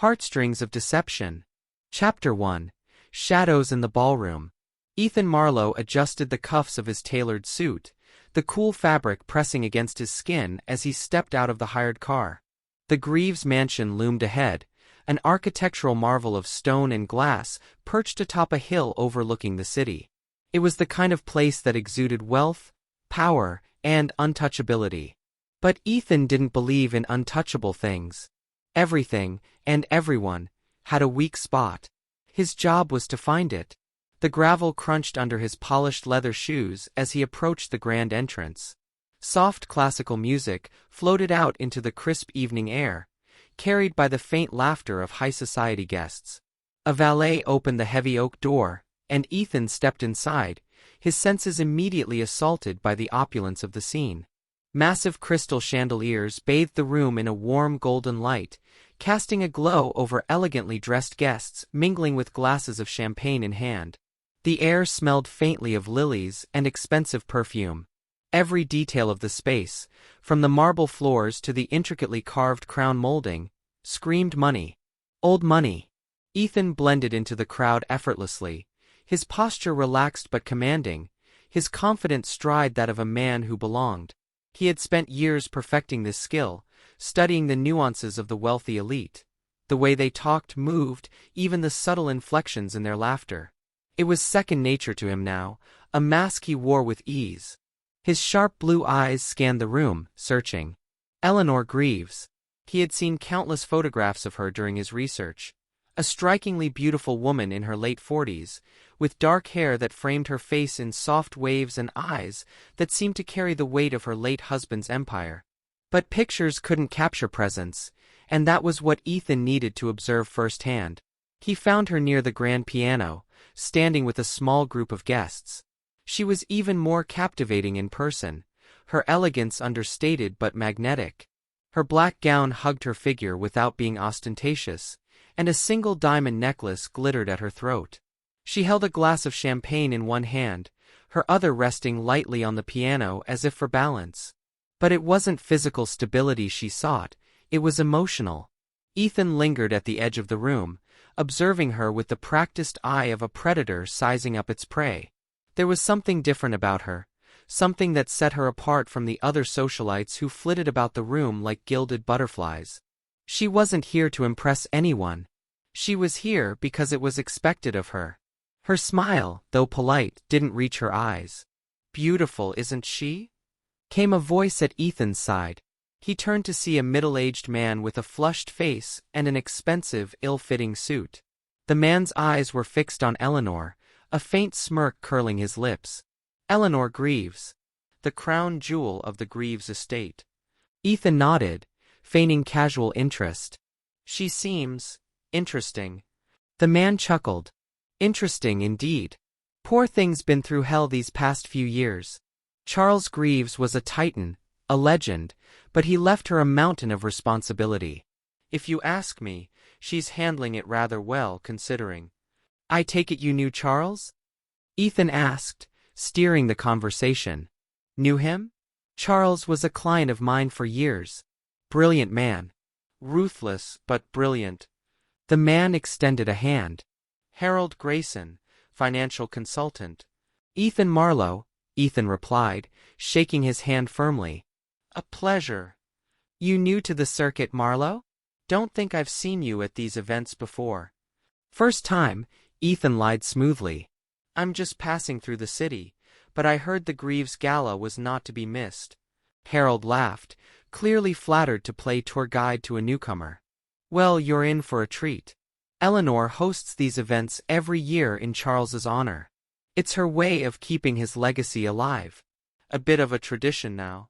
Heartstrings of Deception. Chapter 1. Shadows in the Ballroom. Ethan Marlow adjusted the cuffs of his tailored suit, the cool fabric pressing against his skin as he stepped out of the hired car. The Greaves mansion loomed ahead, an architectural marvel of stone and glass perched atop a hill overlooking the city. It was the kind of place that exuded wealth, power, and untouchability. But Ethan didn't believe in untouchable things. Everything, and everyone, had a weak spot. His job was to find it. The gravel crunched under his polished leather shoes as he approached the grand entrance. Soft classical music floated out into the crisp evening air, carried by the faint laughter of high society guests. A valet opened the heavy oak door, and Ethan stepped inside, his senses immediately assaulted by the opulence of the scene. Massive crystal chandeliers bathed the room in a warm golden light, casting a glow over elegantly dressed guests mingling with glasses of champagne in hand. The air smelled faintly of lilies and expensive perfume. Every detail of the space, from the marble floors to the intricately carved crown molding, screamed money. Old money. Ethan blended into the crowd effortlessly, his posture relaxed but commanding, his confident stride that of a man who belonged. He had spent years perfecting this skill, studying the nuances of the wealthy elite. The way they talked, moved, even the subtle inflections in their laughter. It was second nature to him now, a mask he wore with ease. His sharp blue eyes scanned the room, searching. Eleanor Greaves. He had seen countless photographs of her during his research. A strikingly beautiful woman in her late 40s, with dark hair that framed her face in soft waves and eyes that seemed to carry the weight of her late husband's empire. But pictures couldn't capture presence, and that was what Ethan needed to observe firsthand. He found her near the grand piano, standing with a small group of guests. She was even more captivating in person, her elegance understated but magnetic. Her black gown hugged her figure without being ostentatious, and a single diamond necklace glittered at her throat. She held a glass of champagne in one hand, her other resting lightly on the piano as if for balance. But it wasn't physical stability she sought, it was emotional. Ethan lingered at the edge of the room, observing her with the practiced eye of a predator sizing up its prey. There was something different about her, something that set her apart from the other socialites who flitted about the room like gilded butterflies. She wasn't here to impress anyone. She was here because it was expected of her. Her smile, though polite, didn't reach her eyes. "Beautiful, isn't she?" came a voice at Ethan's side. He turned to see a middle-aged man with a flushed face and an expensive, ill-fitting suit. The man's eyes were fixed on Eleanor, a faint smirk curling his lips. Eleanor Greaves, the crown jewel of the Greaves estate. Ethan nodded, feigning casual interest. "She seems interesting." The man chuckled. "Interesting indeed. Poor thing's been through hell these past few years." Charles Greaves was a titan, a legend, but he left her a mountain of responsibility. "If you ask me, she's handling it rather well considering." "I take it you knew Charles?" Ethan asked, steering the conversation. "Knew him? Charles was a client of mine for years. Brilliant man. Ruthless, but brilliant." The man extended a hand. "Harold Grayson, financial consultant." "Ethan Marlow," Ethan replied, shaking his hand firmly. "A pleasure." "You new to the circuit, Marlow? Don't think I've seen you at these events before." "First time," Ethan lied smoothly. "I'm just passing through the city, but I heard the Greaves Gala was not to be missed." Harold laughed, clearly flattered to play tour guide to a newcomer. "Well, you're in for a treat. Eleanor hosts these events every year in Charles's honor. It's her way of keeping his legacy alive. A bit of a tradition now."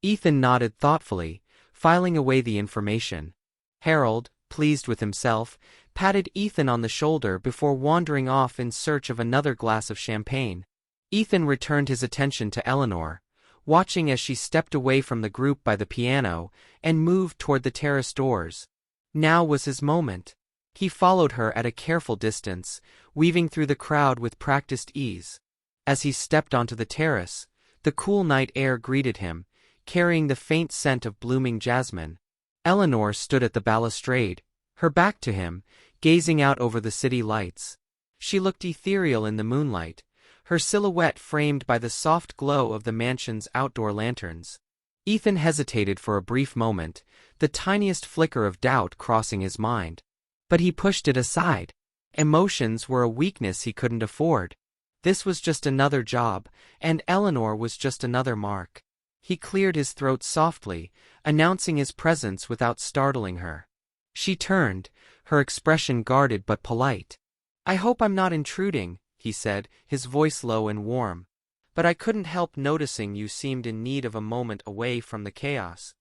Ethan nodded thoughtfully, filing away the information. Harold, pleased with himself, patted Ethan on the shoulder before wandering off in search of another glass of champagne. Ethan returned his attention to Eleanor, watching as she stepped away from the group by the piano and moved toward the terrace doors. Now was his moment. He followed her at a careful distance, weaving through the crowd with practiced ease. As he stepped onto the terrace, the cool night air greeted him, carrying the faint scent of blooming jasmine. Eleanor stood at the balustrade, her back to him, gazing out over the city lights. She looked ethereal in the moonlight, her silhouette framed by the soft glow of the mansion's outdoor lanterns. Ethan hesitated for a brief moment, the tiniest flicker of doubt crossing his mind. But he pushed it aside. Emotions were a weakness he couldn't afford. This was just another job, and Eleanor was just another mark. He cleared his throat softly, announcing his presence without startling her. She turned, her expression guarded but polite. "I hope I'm not intruding," he said, his voice low and warm. "But I couldn't help noticing you seemed in need of a moment away from the chaos."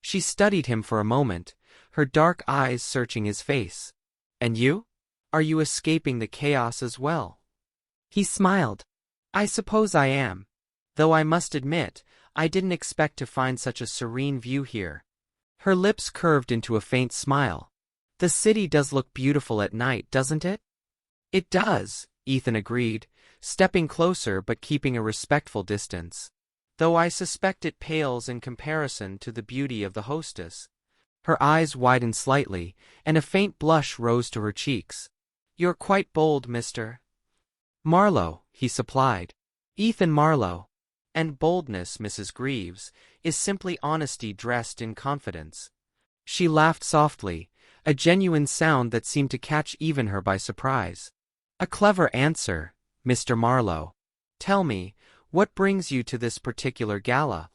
She studied him for a moment, her dark eyes searching his face. "And you? Are you escaping the chaos as well?" He smiled. "I suppose I am. Though I must admit, I didn't expect to find such a serene view here." Her lips curved into a faint smile. "The city does look beautiful at night, doesn't it?" "It does," Ethan agreed, stepping closer but keeping a respectful distance. "Though I suspect it pales in comparison to the beauty of the hostess." Her eyes widened slightly, and a faint blush rose to her cheeks. "You're quite bold, Mr. Marlow," he supplied. "Ethan Marlow. And boldness, Mrs. Greaves, is simply honesty dressed in confidence." She laughed softly, a genuine sound that seemed to catch even her by surprise. "A clever answer, Mr. Marlow. Tell me, what brings you to this particular gala?"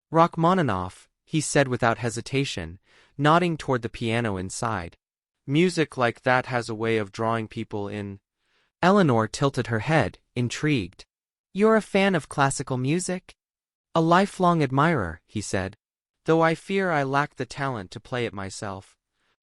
"Rachmaninoff," he said without hesitation, nodding toward the piano inside. "Music like that has a way of drawing people in." Eleanor tilted her head, intrigued. "You're a fan of classical music?" "A lifelong admirer," he said. "Though I fear I lack the talent to play it myself."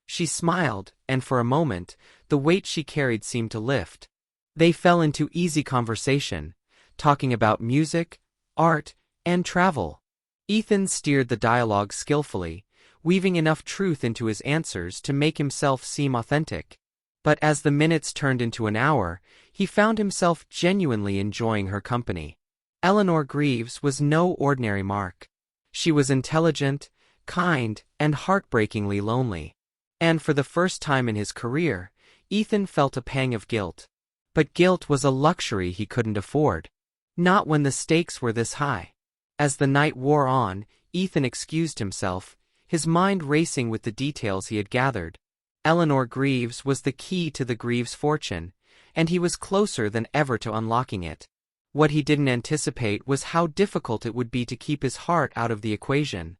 She smiled, and for a moment, the weight she carried seemed to lift. They fell into easy conversation, talking about music, art, and travel. Ethan steered the dialogue skillfully, weaving enough truth into his answers to make himself seem authentic. But as the minutes turned into an hour, he found himself genuinely enjoying her company. Eleanor Greaves was no ordinary mark. She was intelligent, kind, and heartbreakingly lonely. And for the first time in his career, Ethan felt a pang of guilt. But guilt was a luxury he couldn't afford. Not when the stakes were this high. As the night wore on, Ethan excused himself, his mind racing with the details he had gathered. Eleanor Greaves was the key to the Greaves fortune, and he was closer than ever to unlocking it. What he didn't anticipate was how difficult it would be to keep his heart out of the equation.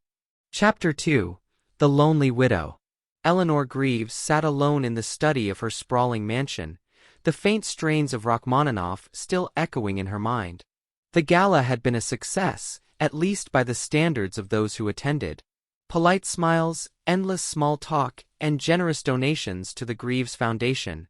Chapter 2: The Lonely Widow. Eleanor Greaves sat alone in the study of her sprawling mansion, the faint strains of Rachmaninoff still echoing in her mind. The gala had been a success, at least by the standards of those who attended. Polite smiles, endless small talk, and generous donations to the Greaves Foundation,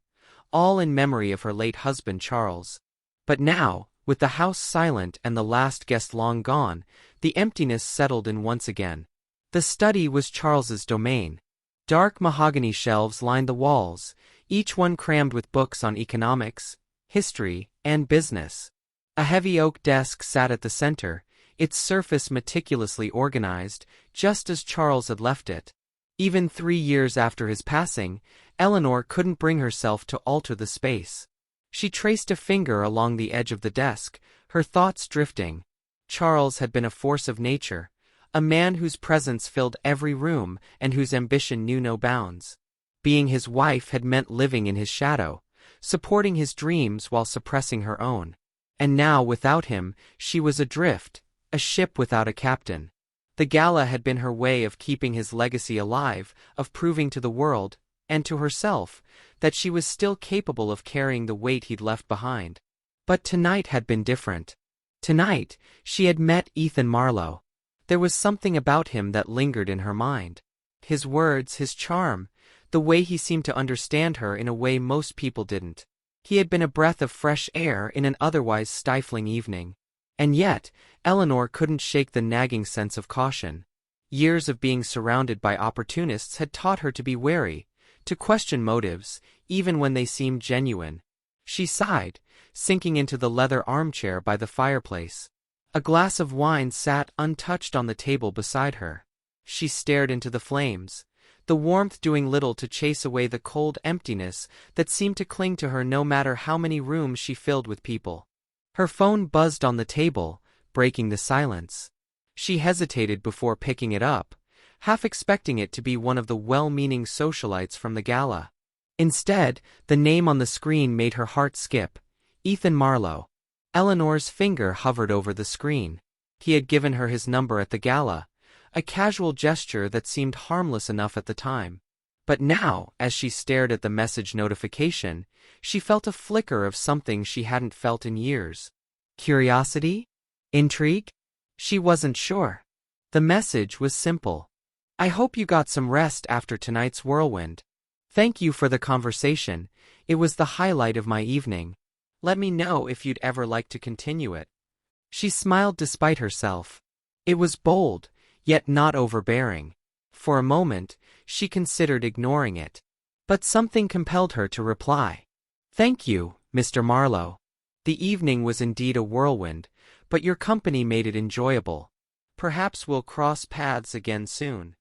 all in memory of her late husband Charles. But now, with the house silent and the last guest long gone, the emptiness settled in once again. The study was Charles's domain. Dark mahogany shelves lined the walls, each one crammed with books on economics, history, and business. A heavy oak desk sat at the center, its surface meticulously organized, just as Charles had left it. Even 3 years after his passing, Eleanor couldn't bring herself to alter the space. She traced a finger along the edge of the desk, her thoughts drifting. Charles had been a force of nature, a man whose presence filled every room and whose ambition knew no bounds. Being his wife had meant living in his shadow, supporting his dreams while suppressing her own. And now, without him, she was adrift, a ship without a captain. The gala had been her way of keeping his legacy alive, of proving to the world, and to herself, that she was still capable of carrying the weight he'd left behind. But tonight had been different. Tonight, she had met Ethan Marlow. There was something about him that lingered in her mind. His words, his charm, the way he seemed to understand her in a way most people didn't. He had been a breath of fresh air in an otherwise stifling evening. And yet, Eleanor couldn't shake the nagging sense of caution. Years of being surrounded by opportunists had taught her to be wary, to question motives, even when they seemed genuine. She sighed, sinking into the leather armchair by the fireplace. A glass of wine sat untouched on the table beside her. She stared into the flames, the warmth doing little to chase away the cold emptiness that seemed to cling to her no matter how many rooms she filled with people. Her phone buzzed on the table, breaking the silence. She hesitated before picking it up, half expecting it to be one of the well-meaning socialites from the gala. Instead, the name on the screen made her heart skip. Ethan Marlow. Eleanor's finger hovered over the screen. He had given her his number at the gala, a casual gesture that seemed harmless enough at the time. But now, as she stared at the message notification, she felt a flicker of something she hadn't felt in years. Curiosity? Intrigue? She wasn't sure. The message was simple. I hope you got some rest after tonight's whirlwind. Thank you for the conversation, it was the highlight of my evening. Let me know if you'd ever like to continue it. She smiled despite herself. It was bold, yet not overbearing. For a moment, she considered ignoring it. But something compelled her to reply. Thank you, Mr. Marlow. The evening was indeed a whirlwind, but your company made it enjoyable. Perhaps we'll cross paths again soon.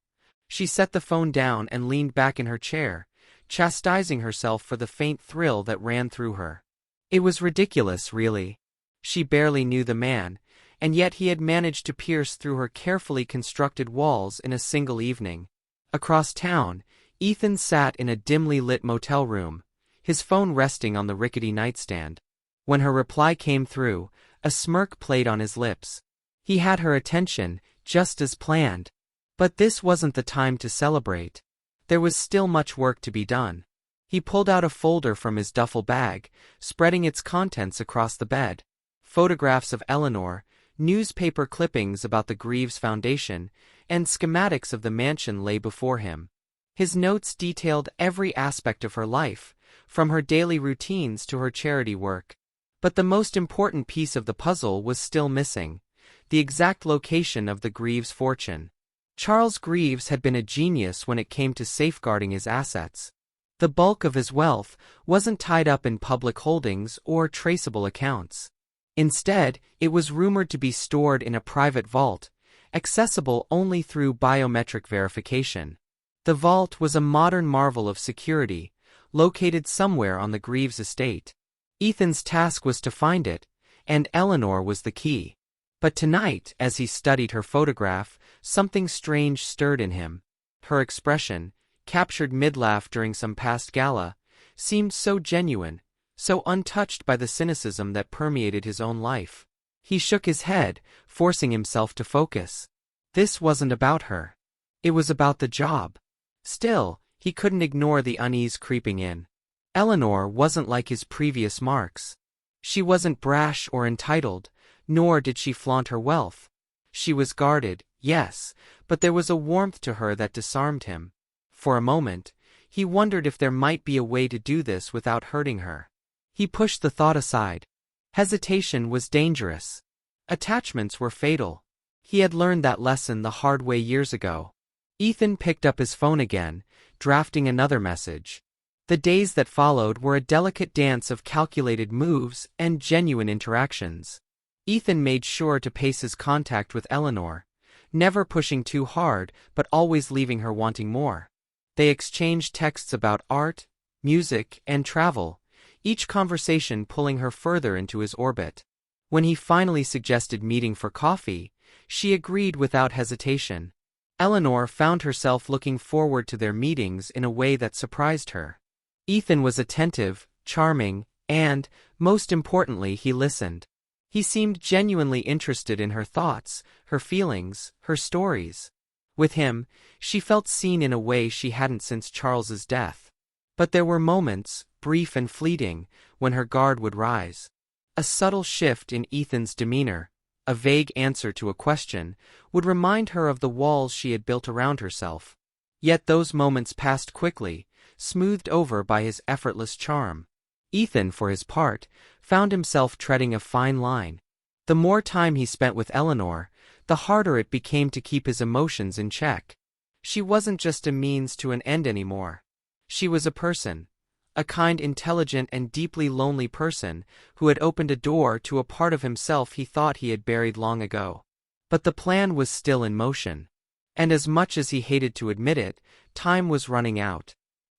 She set the phone down and leaned back in her chair, chastising herself for the faint thrill that ran through her. It was ridiculous, really. She barely knew the man, and yet he had managed to pierce through her carefully constructed walls in a single evening. Across town, Ethan sat in a dimly lit motel room, his phone resting on the rickety nightstand. When her reply came through, a smirk played on his lips. He had her attention, just as planned. But this wasn't the time to celebrate. There was still much work to be done. He pulled out a folder from his duffel bag, spreading its contents across the bed. Photographs of Eleanor, newspaper clippings about the Greaves Foundation, and schematics of the mansion lay before him. His notes detailed every aspect of her life, from her daily routines to her charity work. But the most important piece of the puzzle was still missing: the exact location of the Greaves fortune. Charles Greaves had been a genius when it came to safeguarding his assets. The bulk of his wealth wasn't tied up in public holdings or traceable accounts. Instead, it was rumored to be stored in a private vault, accessible only through biometric verification. The vault was a modern marvel of security, located somewhere on the Greaves estate. Ethan's task was to find it, and Eleanor was the key. But tonight, as he studied her photograph, something strange stirred in him. Her expression, captured mid-laugh during some past gala, seemed so genuine, so untouched by the cynicism that permeated his own life. He shook his head, forcing himself to focus. This wasn't about her. It was about the job. Still, he couldn't ignore the unease creeping in. Eleanor wasn't like his previous marks. She wasn't brash or entitled, nor did she flaunt her wealth. She was guarded, yes, but there was a warmth to her that disarmed him. For a moment, he wondered if there might be a way to do this without hurting her. He pushed the thought aside. Hesitation was dangerous. Attachments were fatal. He had learned that lesson the hard way years ago. Ethan picked up his phone again, drafting another message. The days that followed were a delicate dance of calculated moves and genuine interactions. Ethan made sure to pace his contact with Eleanor, never pushing too hard but always leaving her wanting more. They exchanged texts about art, music, and travel, each conversation pulling her further into his orbit. When he finally suggested meeting for coffee, she agreed without hesitation. Eleanor found herself looking forward to their meetings in a way that surprised her. Ethan was attentive, charming, and, most importantly, he listened. He seemed genuinely interested in her thoughts, her feelings, her stories. With him, she felt seen in a way she hadn't since Charles's death. But there were moments, brief and fleeting, when her guard would rise. A subtle shift in Ethan's demeanor, a vague answer to a question, would remind her of the walls she had built around herself. Yet those moments passed quickly, smoothed over by his effortless charm. Ethan, for his part, found himself treading a fine line. The more time he spent with Eleanor, the harder it became to keep his emotions in check. She wasn't just a means to an end anymore. She was a person. A kind, intelligent, and deeply lonely person who had opened a door to a part of himself he thought he had buried long ago. But the plan was still in motion. And as much as he hated to admit it, Time was running out.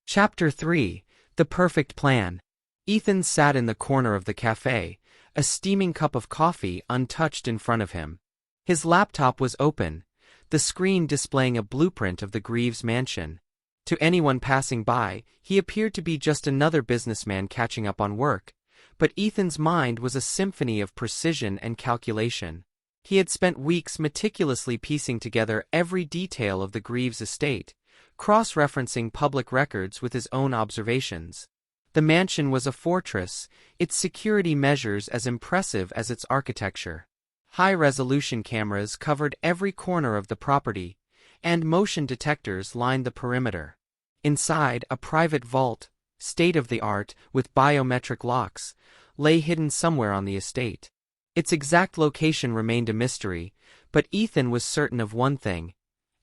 Chapter 3. The Perfect Plan. Ethan sat in the corner of the cafe, a steaming cup of coffee untouched in front of him. His laptop was open, the screen displaying a blueprint of the Greaves mansion. To anyone passing by, he appeared to be just another businessman catching up on work, but Ethan's mind was a symphony of precision and calculation. He had spent weeks meticulously piecing together every detail of the Greaves estate, cross-referencing public records with his own observations. The mansion was a fortress, its security measures as impressive as its architecture. High-resolution cameras covered every corner of the property, and motion detectors lined the perimeter. Inside, a private vault, state-of-the-art, with biometric locks, lay hidden somewhere on the estate. Its exact location remained a mystery, but Ethan was certain of one thing: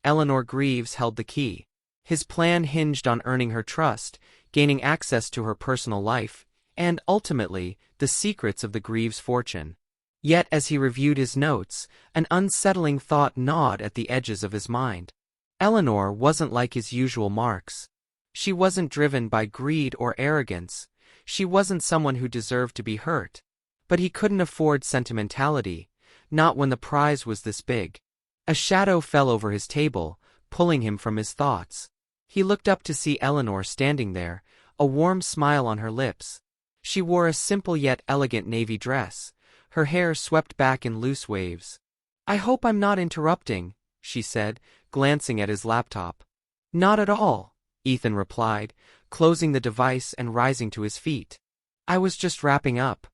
Eleanor Greaves held the key. His plan hinged on earning her trust, gaining access to her personal life, and, ultimately, the secrets of the Greaves fortune. Yet as he reviewed his notes, an unsettling thought gnawed at the edges of his mind. Eleanor wasn't like his usual marks. She wasn't driven by greed or arrogance. She wasn't someone who deserved to be hurt. But he couldn't afford sentimentality, not when the prize was this big. A shadow fell over his table, pulling him from his thoughts. He looked up to see Eleanor standing there, a warm smile on her lips. She wore a simple yet elegant navy dress, her hair swept back in loose waves. "I hope I'm not interrupting," she said, glancing at his laptop. "Not at all," Ethan replied, closing the device and rising to his feet. "I was just wrapping up.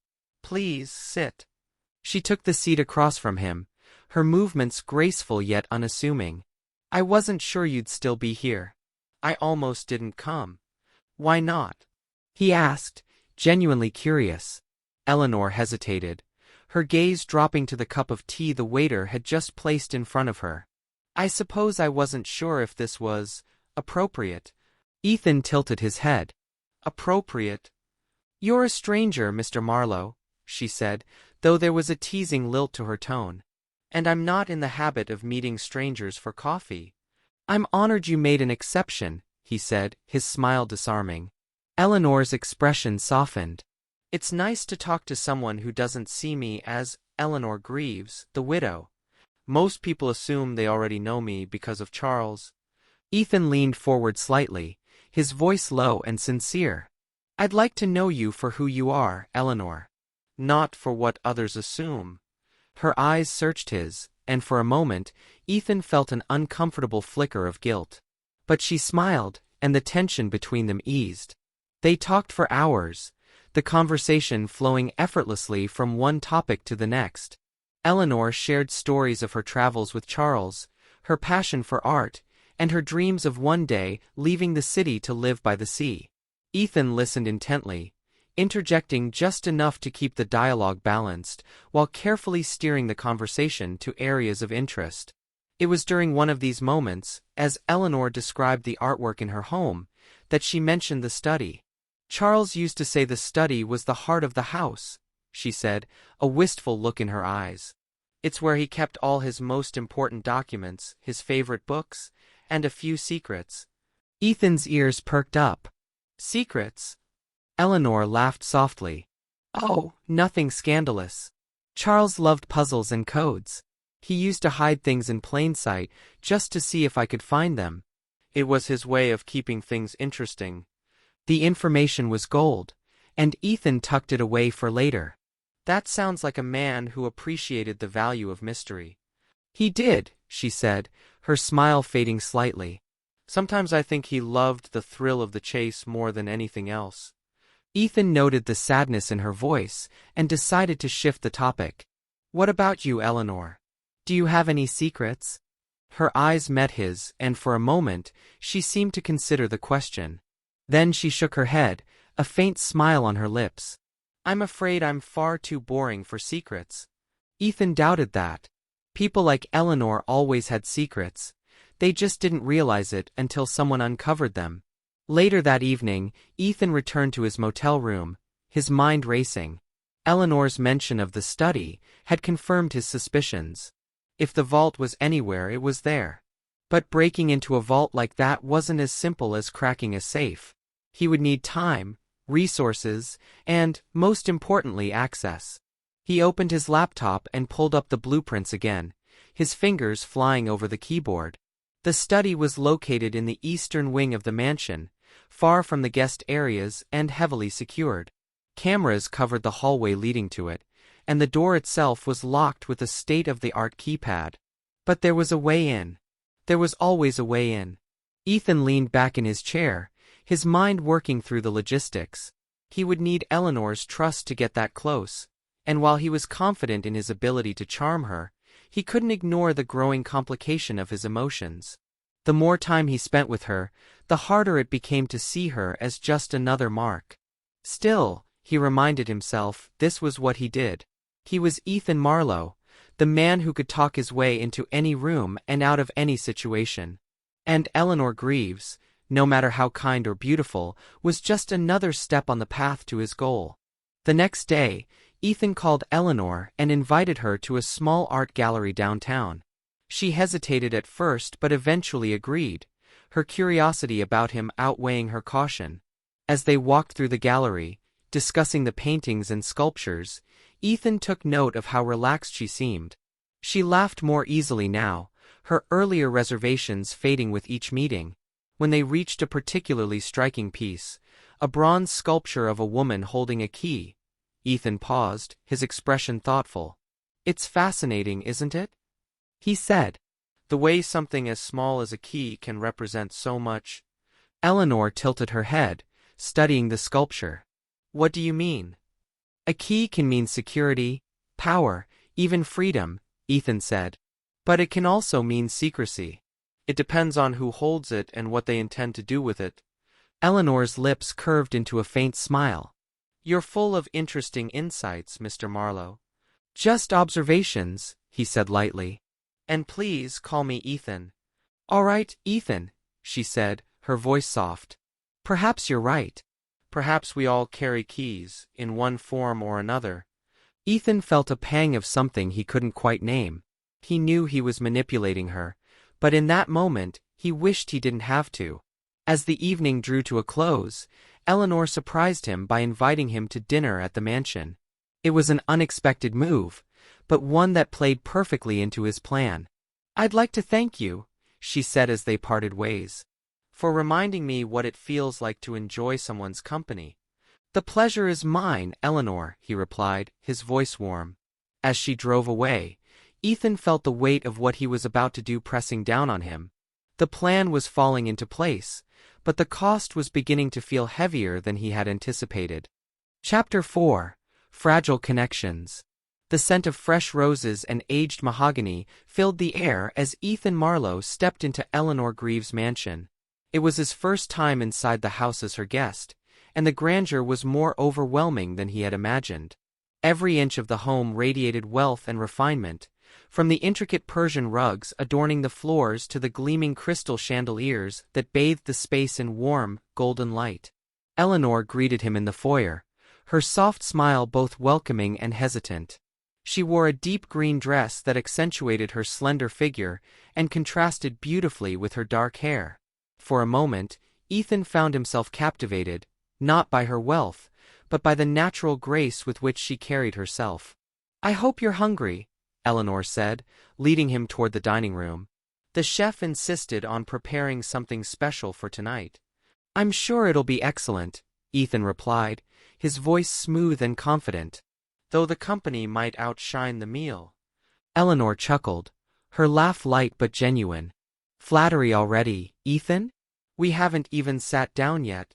Please, sit." She took the seat across from him, her movements graceful yet unassuming. "I wasn't sure you'd still be here. I almost didn't come." "Why not?" he asked, genuinely curious. Eleanor hesitated, her gaze dropping to the cup of tea the waiter had just placed in front of her. "I suppose I wasn't sure if this was appropriate." Ethan tilted his head. "Appropriate? You're a stranger, Mr. Marlow," she said, though there was a teasing lilt to her tone. "And I'm not in the habit of meeting strangers for coffee." "I'm honored you made an exception," he said, his smile disarming. Eleanor's expression softened. "It's nice to talk to someone who doesn't see me as Eleanor Greaves, the widow. Most people assume they already know me because of Charles." Ethan leaned forward slightly, his voice low and sincere. "I'd like to know you for who you are, Eleanor. Not for what others assume." Her eyes searched his, and for a moment, Ethan felt an uncomfortable flicker of guilt. But she smiled, and the tension between them eased. They talked for hours, the conversation flowing effortlessly from one topic to the next. Eleanor shared stories of her travels with Charles, her passion for art, and her dreams of one day leaving the city to live by the sea. Ethan listened intently, interjecting just enough to keep the dialogue balanced, while carefully steering the conversation to areas of interest. It was during one of these moments, as Eleanor described the artwork in her home, that she mentioned the study. "Charles used to say the study was the heart of the house," she said, a wistful look in her eyes. "It's where he kept all his most important documents, his favorite books, and a few secrets." Ethan's ears perked up. "Secrets?" Eleanor laughed softly. "Oh, nothing scandalous. Charles loved puzzles and codes. He used to hide things in plain sight just to see if I could find them. It was his way of keeping things interesting." The information was gold, and Ethan tucked it away for later. "That sounds like a man who appreciated the value of mystery." "He did," she said, her smile fading slightly. "Sometimes I think he loved the thrill of the chase more than anything else." Ethan noted the sadness in her voice and decided to shift the topic. "What about you, Eleanor? Do you have any secrets?" Her eyes met his, and for a moment, she seemed to consider the question. Then she shook her head, a faint smile on her lips. "I'm afraid I'm far too boring for secrets." Ethan doubted that. People like Eleanor always had secrets. They just didn't realize it until someone uncovered them. Later that evening, Ethan returned to his motel room, his mind racing. Eleanor's mention of the study had confirmed his suspicions. If the vault was anywhere, it was there. But breaking into a vault like that wasn't as simple as cracking a safe. He would need time, resources, and, most importantly, access. He opened his laptop and pulled up the blueprints again, his fingers flying over the keyboard. The study was located in the eastern wing of the mansion, far from the guest areas and heavily secured. Cameras covered the hallway leading to it, and the door itself was locked with a state-of-the-art keypad. But there was a way in. There was always a way in. Ethan leaned back in his chair, his mind working through the logistics. He would need Eleanor's trust to get that close, and while he was confident in his ability to charm her, he couldn't ignore the growing complication of his emotions. The more time he spent with her, the harder it became to see her as just another mark. Still, he reminded himself, this was what he did. He was Ethan Marlow, the man who could talk his way into any room and out of any situation. And Eleanor Greaves, no matter how kind or beautiful, was just another step on the path to his goal. The next day, Ethan called Eleanor and invited her to a small art gallery downtown. She hesitated at first but eventually agreed, her curiosity about him outweighing her caution. As they walked through the gallery, discussing the paintings and sculptures, Ethan took note of how relaxed she seemed. She laughed more easily now, her earlier reservations fading with each meeting. When they reached a particularly striking piece, a bronze sculpture of a woman holding a key, Ethan paused, his expression thoughtful. "It's fascinating, isn't it?" he said. "The way something as small as a key can represent so much." Eleanor tilted her head, studying the sculpture. "What do you mean?" "A key can mean security, power, even freedom," Ethan said. "But it can also mean secrecy. It depends on who holds it and what they intend to do with it." Eleanor's lips curved into a faint smile. "You're full of interesting insights, Mr. Marlow." "Just observations," he said lightly. "And please call me Ethan." "All right, Ethan," she said, her voice soft. "Perhaps you're right. Perhaps we all carry keys, in one form or another." Ethan felt a pang of something he couldn't quite name. He knew he was manipulating her, but in that moment, he wished he didn't have to. As the evening drew to a close, Eleanor surprised him by inviting him to dinner at the mansion. It was an unexpected move, but one that played perfectly into his plan. "I'd like to thank you," she said as they parted ways, "for reminding me what it feels like to enjoy someone's company." "The pleasure is mine, Eleanor," he replied, his voice warm. As she drove away, Ethan felt the weight of what he was about to do pressing down on him. The plan was falling into place, but the cost was beginning to feel heavier than he had anticipated. Chapter 4: Fragile Connections. The scent of fresh roses and aged mahogany filled the air as Ethan Marlow stepped into Eleanor Greaves' mansion. It was his first time inside the house as her guest, and the grandeur was more overwhelming than he had imagined. Every inch of the home radiated wealth and refinement, from the intricate Persian rugs adorning the floors to the gleaming crystal chandeliers that bathed the space in warm, golden light. Eleanor greeted him in the foyer, her soft smile both welcoming and hesitant. She wore a deep green dress that accentuated her slender figure and contrasted beautifully with her dark hair. For a moment, Ethan found himself captivated, not by her wealth, but by the natural grace with which she carried herself. "I hope you're hungry," Eleanor said, leading him toward the dining room. "The chef insisted on preparing something special for tonight." "I'm sure it'll be excellent," Ethan replied, his voice smooth and confident. "Though the company might outshine the meal." Eleanor chuckled, her laugh light but genuine. "Flattery already, Ethan? We haven't even sat down yet."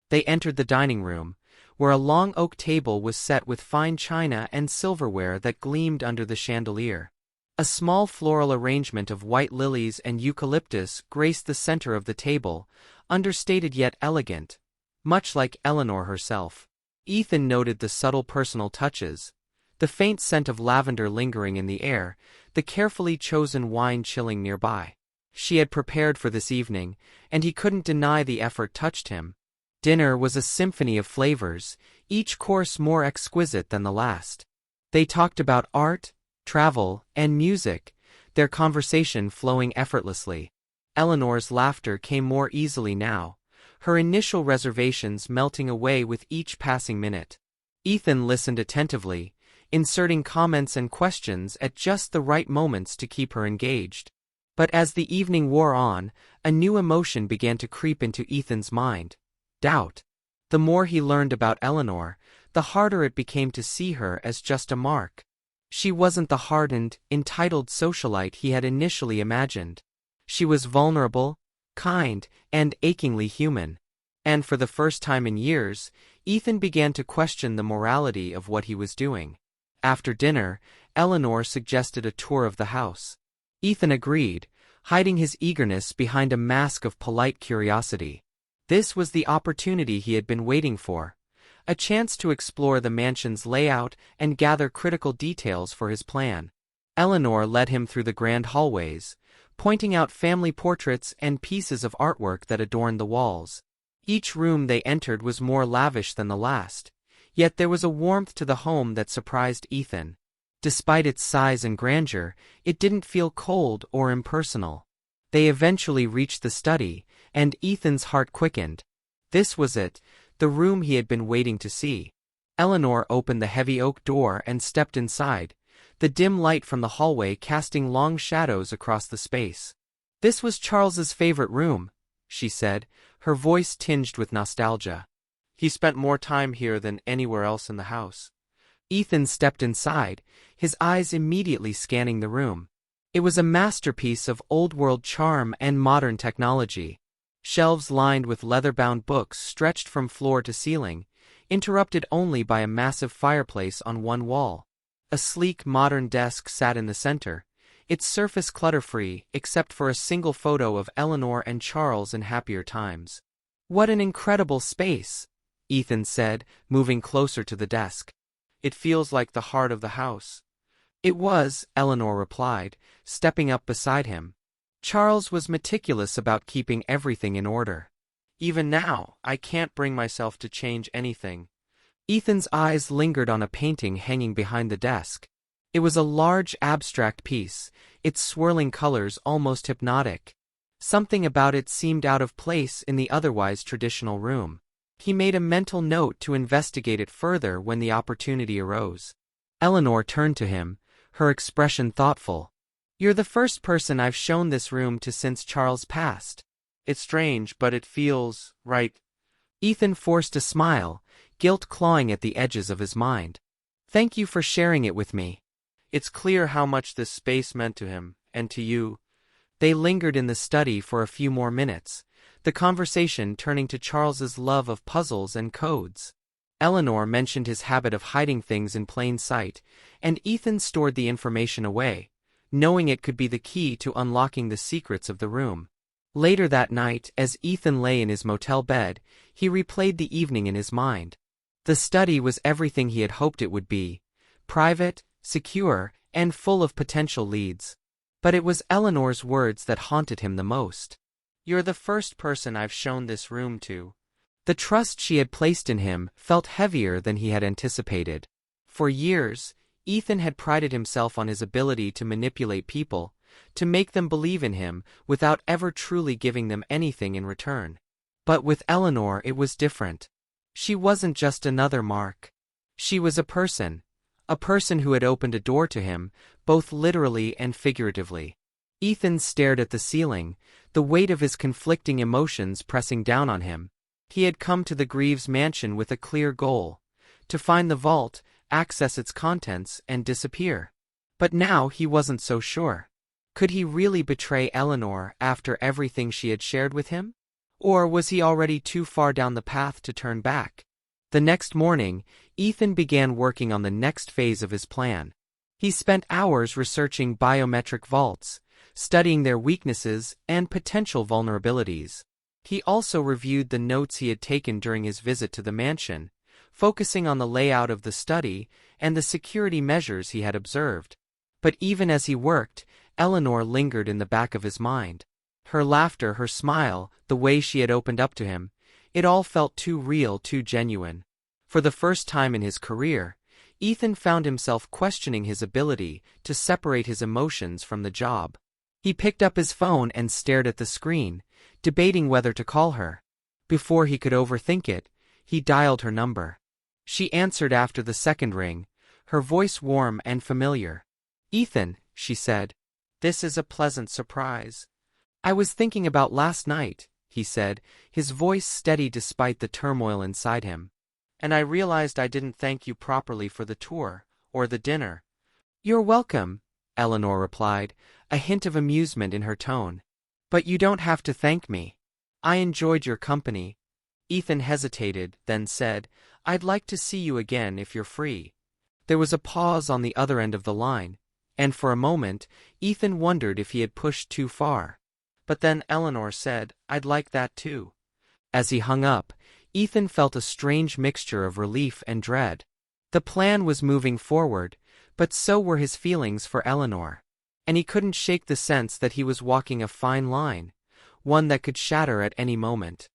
They entered the dining room, where a long oak table was set with fine china and silverware that gleamed under the chandelier. A small floral arrangement of white lilies and eucalyptus graced the center of the table, understated yet elegant, much like Eleanor herself. Ethan noted the subtle personal touches, the faint scent of lavender lingering in the air, the carefully chosen wine chilling nearby. She had prepared for this evening, and he couldn't deny the effort touched him. Dinner was a symphony of flavors, each course more exquisite than the last. They talked about art, travel, and music, their conversation flowing effortlessly. Eleanor's laughter came more easily now, her initial reservations melting away with each passing minute. Ethan listened attentively, inserting comments and questions at just the right moments to keep her engaged. But as the evening wore on, a new emotion began to creep into Ethan's mind: doubt. The more he learned about Eleanor, the harder it became to see her as just a mark. She wasn't the hardened, entitled socialite he had initially imagined. She was vulnerable, kind, and achingly human. And for the first time in years, Ethan began to question the morality of what he was doing. After dinner, Eleanor suggested a tour of the house. Ethan agreed, hiding his eagerness behind a mask of polite curiosity. This was the opportunity he had been waiting for, a chance to explore the mansion's layout and gather critical details for his plan. Eleanor led him through the grand hallways, pointing out family portraits and pieces of artwork that adorned the walls. Each room they entered was more lavish than the last, yet there was a warmth to the home that surprised Ethan. Despite its size and grandeur, it didn't feel cold or impersonal. They eventually reached the study, and Ethan's heart quickened. This was it, the room he had been waiting to see. Eleanor opened the heavy oak door and stepped inside, the dim light from the hallway casting long shadows across the space. "This was Charles's favorite room," she said, her voice tinged with nostalgia. "He spent more time here than anywhere else in the house." Ethan stepped inside, his eyes immediately scanning the room. It was a masterpiece of old-world charm and modern technology. Shelves lined with leather-bound books stretched from floor to ceiling, interrupted only by a massive fireplace on one wall. A sleek modern desk sat in the center, its surface clutter-free except for a single photo of Eleanor and Charles in happier times. "What an incredible space," Ethan said, moving closer to the desk. "It feels like the heart of the house." "It was," Eleanor replied, stepping up beside him. Charles was meticulous about keeping everything in order. "Even now, I can't bring myself to change anything." Ethan's eyes lingered on a painting hanging behind the desk. It was a large abstract piece, its swirling colors almost hypnotic. Something about it seemed out of place in the otherwise traditional room. He made a mental note to investigate it further when the opportunity arose. Eleanor turned to him, her expression thoughtful. "You're the first person I've shown this room to since Charles passed." "It's strange, but it feels right." Ethan forced a smile, guilt clawing at the edges of his mind. "Thank you for sharing it with me." It's clear how much this space meant to him, and to you. They lingered in the study for a few more minutes, the conversation turning to Charles's love of puzzles and codes. Eleanor mentioned his habit of hiding things in plain sight, and Ethan stored the information away, knowing it could be the key to unlocking the secrets of the room. Later that night, as Ethan lay in his motel bed, he replayed the evening in his mind. The study was everything he had hoped it would be: private, secure, and full of potential leads. But it was Eleanor's words that haunted him the most. "You're the first person I've shown this room to." The trust she had placed in him felt heavier than he had anticipated. For years, Ethan had prided himself on his ability to manipulate people, to make them believe in him without ever truly giving them anything in return. But with Eleanor it was different. She wasn't just another mark. She was a person who had opened a door to him, both literally and figuratively. Ethan stared at the ceiling, the weight of his conflicting emotions pressing down on him. He had come to the Greaves mansion with a clear goal: to find the vault, access its contents, and disappear. But now he wasn't so sure. Could he really betray Eleanor after everything she had shared with him? Or was he already too far down the path to turn back? The next morning, Ethan began working on the next phase of his plan. He spent hours researching biometric vaults, studying their weaknesses and potential vulnerabilities. He also reviewed the notes he had taken during his visit to the mansion, focusing on the layout of the study and the security measures he had observed. But even as he worked, Eleanor lingered in the back of his mind. Her laughter, her smile, the way she had opened up to him, it all felt too real, too genuine. For the first time in his career, Ethan found himself questioning his ability to separate his emotions from the job. He picked up his phone and stared at the screen, debating whether to call her. Before he could overthink it, he dialed her number. She answered after the second ring, her voice warm and familiar. "Ethan," she said. "This is a pleasant surprise." "I was thinking about last night," he said, his voice steady despite the turmoil inside him. "And I realized I didn't thank you properly for the tour, or the dinner." "You're welcome," Eleanor replied, a hint of amusement in her tone. "But you don't have to thank me. I enjoyed your company." Ethan hesitated, then said, "I'd like to see you again if you're free." There was a pause on the other end of the line, and for a moment, Ethan wondered if he had pushed too far. But then Eleanor said, "I'd like that too." As he hung up, Ethan felt a strange mixture of relief and dread. The plan was moving forward, but so were his feelings for Eleanor. And he couldn't shake the sense that he was walking a fine line, one that could shatter at any moment.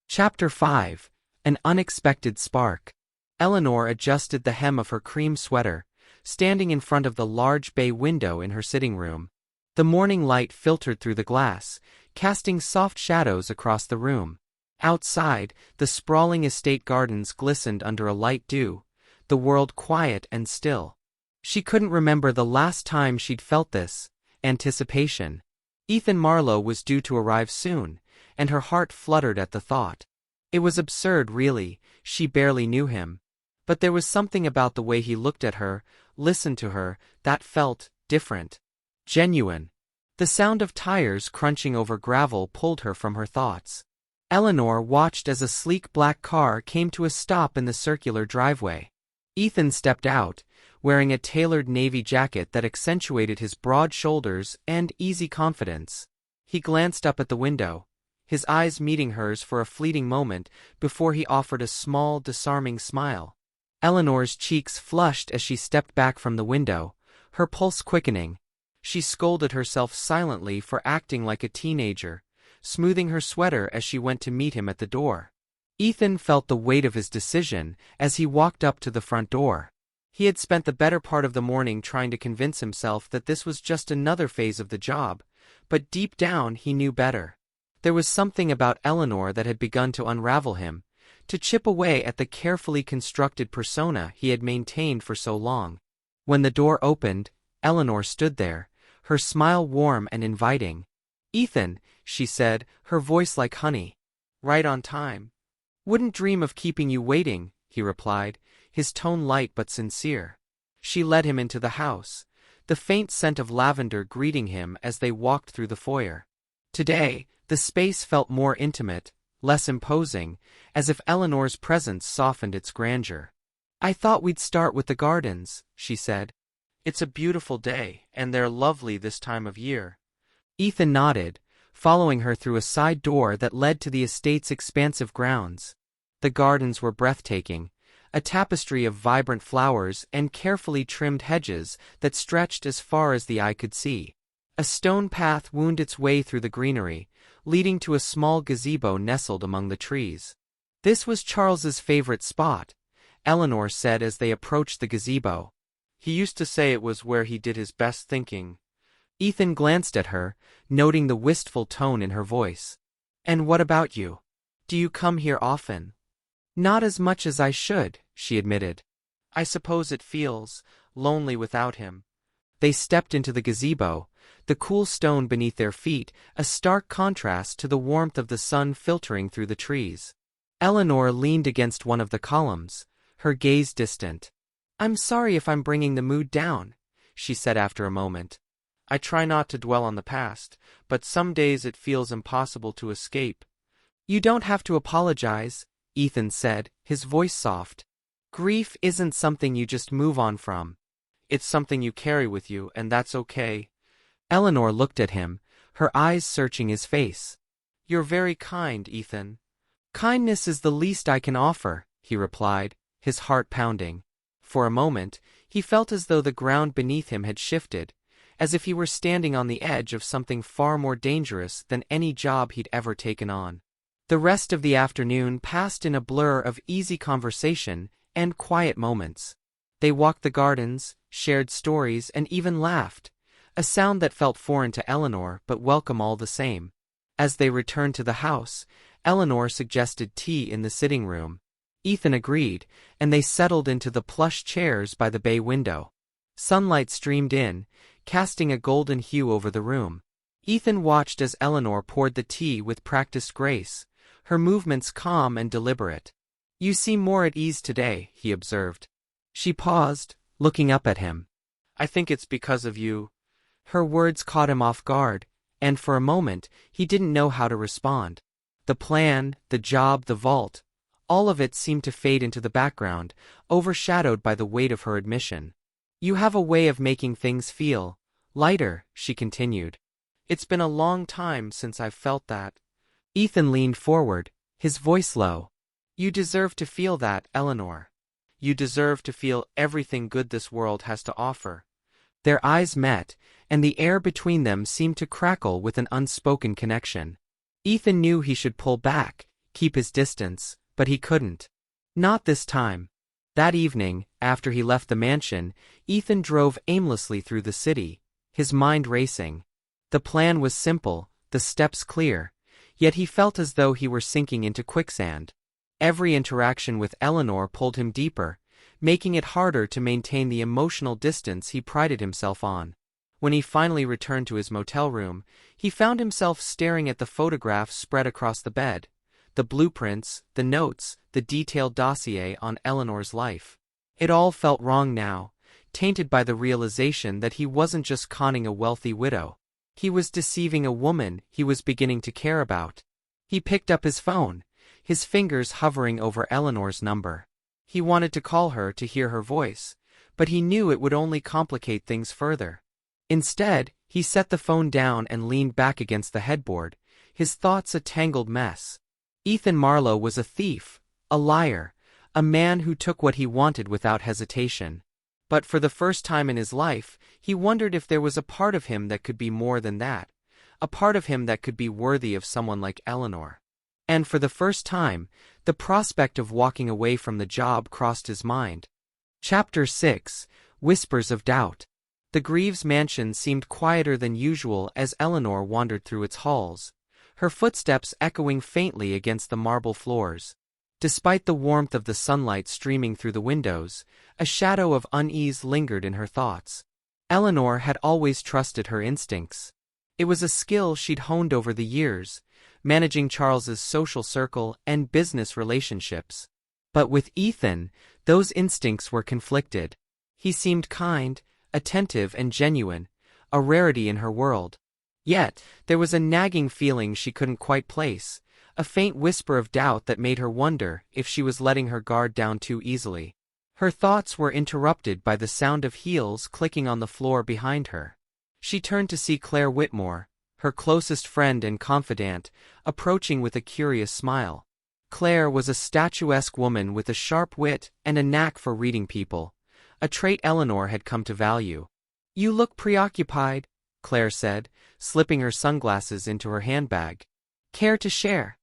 Chapter 5: An Unexpected Spark. Eleanor adjusted the hem of her cream sweater, standing in front of the large bay window in her sitting room. The morning light filtered through the glass, casting soft shadows across the room. Outside, the sprawling estate gardens glistened under a light dew, the world quiet and still. She couldn't remember the last time she'd felt this anticipation. Ethan Marlow was due to arrive soon, and her heart fluttered at the thought. It was absurd, really, she barely knew him. But there was something about the way he looked at her, listened to her, that felt different. Genuine. The sound of tires crunching over gravel pulled her from her thoughts. Eleanor watched as a sleek black car came to a stop in the circular driveway. Ethan stepped out, wearing a tailored navy jacket that accentuated his broad shoulders and easy confidence. He glanced up at the window, his eyes meeting hers for a fleeting moment before he offered a small, disarming smile. Eleanor's cheeks flushed as she stepped back from the window, her pulse quickening. She scolded herself silently for acting like a teenager, smoothing her sweater as she went to meet him at the door. Ethan felt the weight of his decision as he walked up to the front door. He had spent the better part of the morning trying to convince himself that this was just another phase of the job, but deep down he knew better. There was something about Eleanor that had begun to unravel him, to chip away at the carefully constructed persona he had maintained for so long. When the door opened, Eleanor stood there, her smile warm and inviting. "Ethan," she said, her voice like honey. "Right on time." "Wouldn't dream of keeping you waiting," he replied, his tone light but sincere. She led him into the house, the faint scent of lavender greeting him as they walked through the foyer. Today, the space felt more intimate, less imposing, as if Eleanor's presence softened its grandeur. "I thought we'd start with the gardens," she said. "It's a beautiful day, and they're lovely this time of year." Ethan nodded, following her through a side door that led to the estate's expansive grounds. The gardens were breathtaking, a tapestry of vibrant flowers and carefully trimmed hedges that stretched as far as the eye could see. A stone path wound its way through the greenery, leading to a small gazebo nestled among the trees. This was Charles's favorite spot, Eleanor said as they approached the gazebo. "He used to say it was where he did his best thinking." Ethan glanced at her, noting the wistful tone in her voice. "And what about you? Do you come here often?" "Not as much as I should," she admitted. "I suppose it feels lonely without him." They stepped into the gazebo, the cool stone beneath their feet a stark contrast to the warmth of the sun filtering through the trees. Eleanor leaned against one of the columns, her gaze distant. "I'm sorry if I'm bringing the mood down," she said after a moment. "I try not to dwell on the past, but some days it feels impossible to escape." "You don't have to apologize," Ethan said, his voice soft. "Grief isn't something you just move on from. It's something you carry with you, and that's okay." Eleanor looked at him, her eyes searching his face. "You're very kind, Ethan." "Kindness is the least I can offer," he replied, his heart pounding. For a moment, he felt as though the ground beneath him had shifted, as if he were standing on the edge of something far more dangerous than any job he'd ever taken on. The rest of the afternoon passed in a blur of easy conversation and quiet moments. They walked the gardens, shared stories, and even laughed, a sound that felt foreign to Eleanor but welcome all the same. As they returned to the house, Eleanor suggested tea in the sitting room. Ethan agreed, and they settled into the plush chairs by the bay window. Sunlight streamed in, casting a golden hue over the room. Ethan watched as Eleanor poured the tea with practiced grace, her movements calm and deliberate. "You seem more at ease today," he observed. She paused, looking up at him. "I think it's because of you." Her words caught him off guard, and for a moment, he didn't know how to respond. The plan, the job, the vault, all of it seemed to fade into the background, overshadowed by the weight of her admission. "You have a way of making things feel lighter," she continued. "It's been a long time since I've felt that." Ethan leaned forward, his voice low. "You deserve to feel that, Eleanor. You deserve to feel everything good this world has to offer." Their eyes met, and the air between them seemed to crackle with an unspoken connection. Ethan knew he should pull back, keep his distance, but he couldn't. Not this time. That evening, after he left the mansion, Ethan drove aimlessly through the city, his mind racing. The plan was simple, the steps clear, yet he felt as though he were sinking into quicksand. Every interaction with Eleanor pulled him deeper, making it harder to maintain the emotional distance he prided himself on. When he finally returned to his motel room, he found himself staring at the photographs spread across the bed, the blueprints, the notes, the detailed dossier on Eleanor's life. It all felt wrong now, tainted by the realization that he wasn't just conning a wealthy widow. He was deceiving a woman he was beginning to care about. He picked up his phone, his fingers hovering over Eleanor's number. He wanted to call her to hear her voice, but he knew it would only complicate things further. Instead, he set the phone down and leaned back against the headboard, his thoughts a tangled mess. Ethan Marlow was a thief, a liar, a man who took what he wanted without hesitation. But for the first time in his life, he wondered if there was a part of him that could be more than that, a part of him that could be worthy of someone like Eleanor. And for the first time, the prospect of walking away from the job crossed his mind. Chapter 6: Whispers of Doubt. The Greaves mansion seemed quieter than usual as Eleanor wandered through its halls, her footsteps echoing faintly against the marble floors. Despite the warmth of the sunlight streaming through the windows, a shadow of unease lingered in her thoughts. Eleanor had always trusted her instincts. It was a skill she'd honed over the years, managing Charles's social circle and business relationships. But with Ethan, those instincts were conflicted. He seemed kind, attentive and genuine, a rarity in her world. Yet, there was a nagging feeling she couldn't quite place, a faint whisper of doubt that made her wonder if she was letting her guard down too easily. Her thoughts were interrupted by the sound of heels clicking on the floor behind her. She turned to see Claire Whitmore, her closest friend and confidant, approaching with a curious smile. Claire was a statuesque woman with a sharp wit and a knack for reading people, a trait Eleanor had come to value. "You look preoccupied," Claire said, slipping her sunglasses into her handbag. "Care to share?"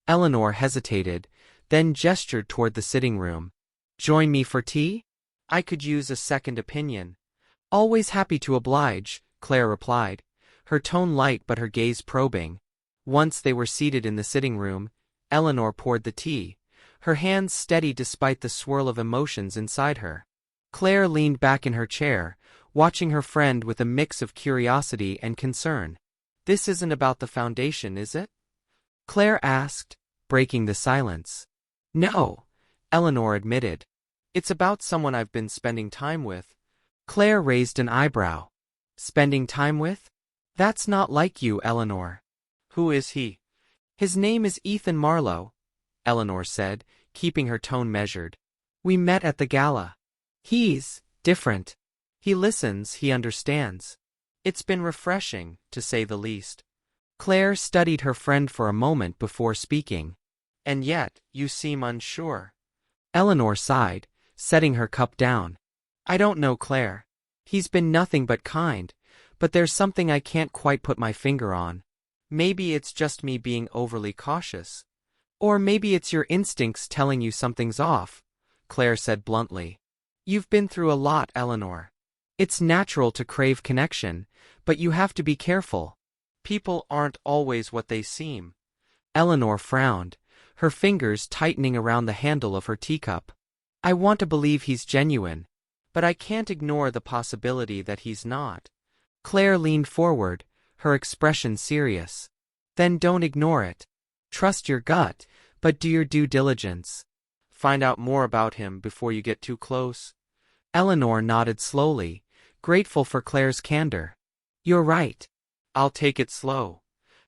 Eleanor hesitated, then gestured toward the sitting room. "Join me for tea? I could use a second opinion." "Always happy to oblige," Claire replied, her tone light but her gaze probing. Once they were seated in the sitting room, Eleanor poured the tea, her hands steady despite the swirl of emotions inside her. Claire leaned back in her chair, watching her friend with a mix of curiosity and concern. "This isn't about the foundation, is it?" Claire asked, breaking the silence. "No," Eleanor admitted. "It's about someone I've been spending time with." Claire raised an eyebrow. "Spending time with? That's not like you, Eleanor." "Who is he?" "His name is Ethan Marlow," Eleanor said, keeping her tone measured. "We met at the gala. He's different. He listens, he understands." "It's been refreshing, to say the least." Claire studied her friend for a moment before speaking. "And yet, you seem unsure." Eleanor sighed, setting her cup down. "I don't know Claire. He's been nothing but kind, but there's something I can't quite put my finger on." "Maybe it's just me being overly cautious." "Or maybe it's your instincts telling you something's off," Claire said bluntly. "You've been through a lot, Eleanor." It's natural to crave connection, but you have to be careful. People aren't always what they seem. Eleanor frowned, her fingers tightening around the handle of her teacup. I want to believe he's genuine, but I can't ignore the possibility that he's not. Claire leaned forward, her expression serious. Then don't ignore it. Trust your gut, but do your due diligence. Find out more about him before you get too close. Eleanor nodded slowly, grateful for Claire's candor. You're right. I'll take it slow.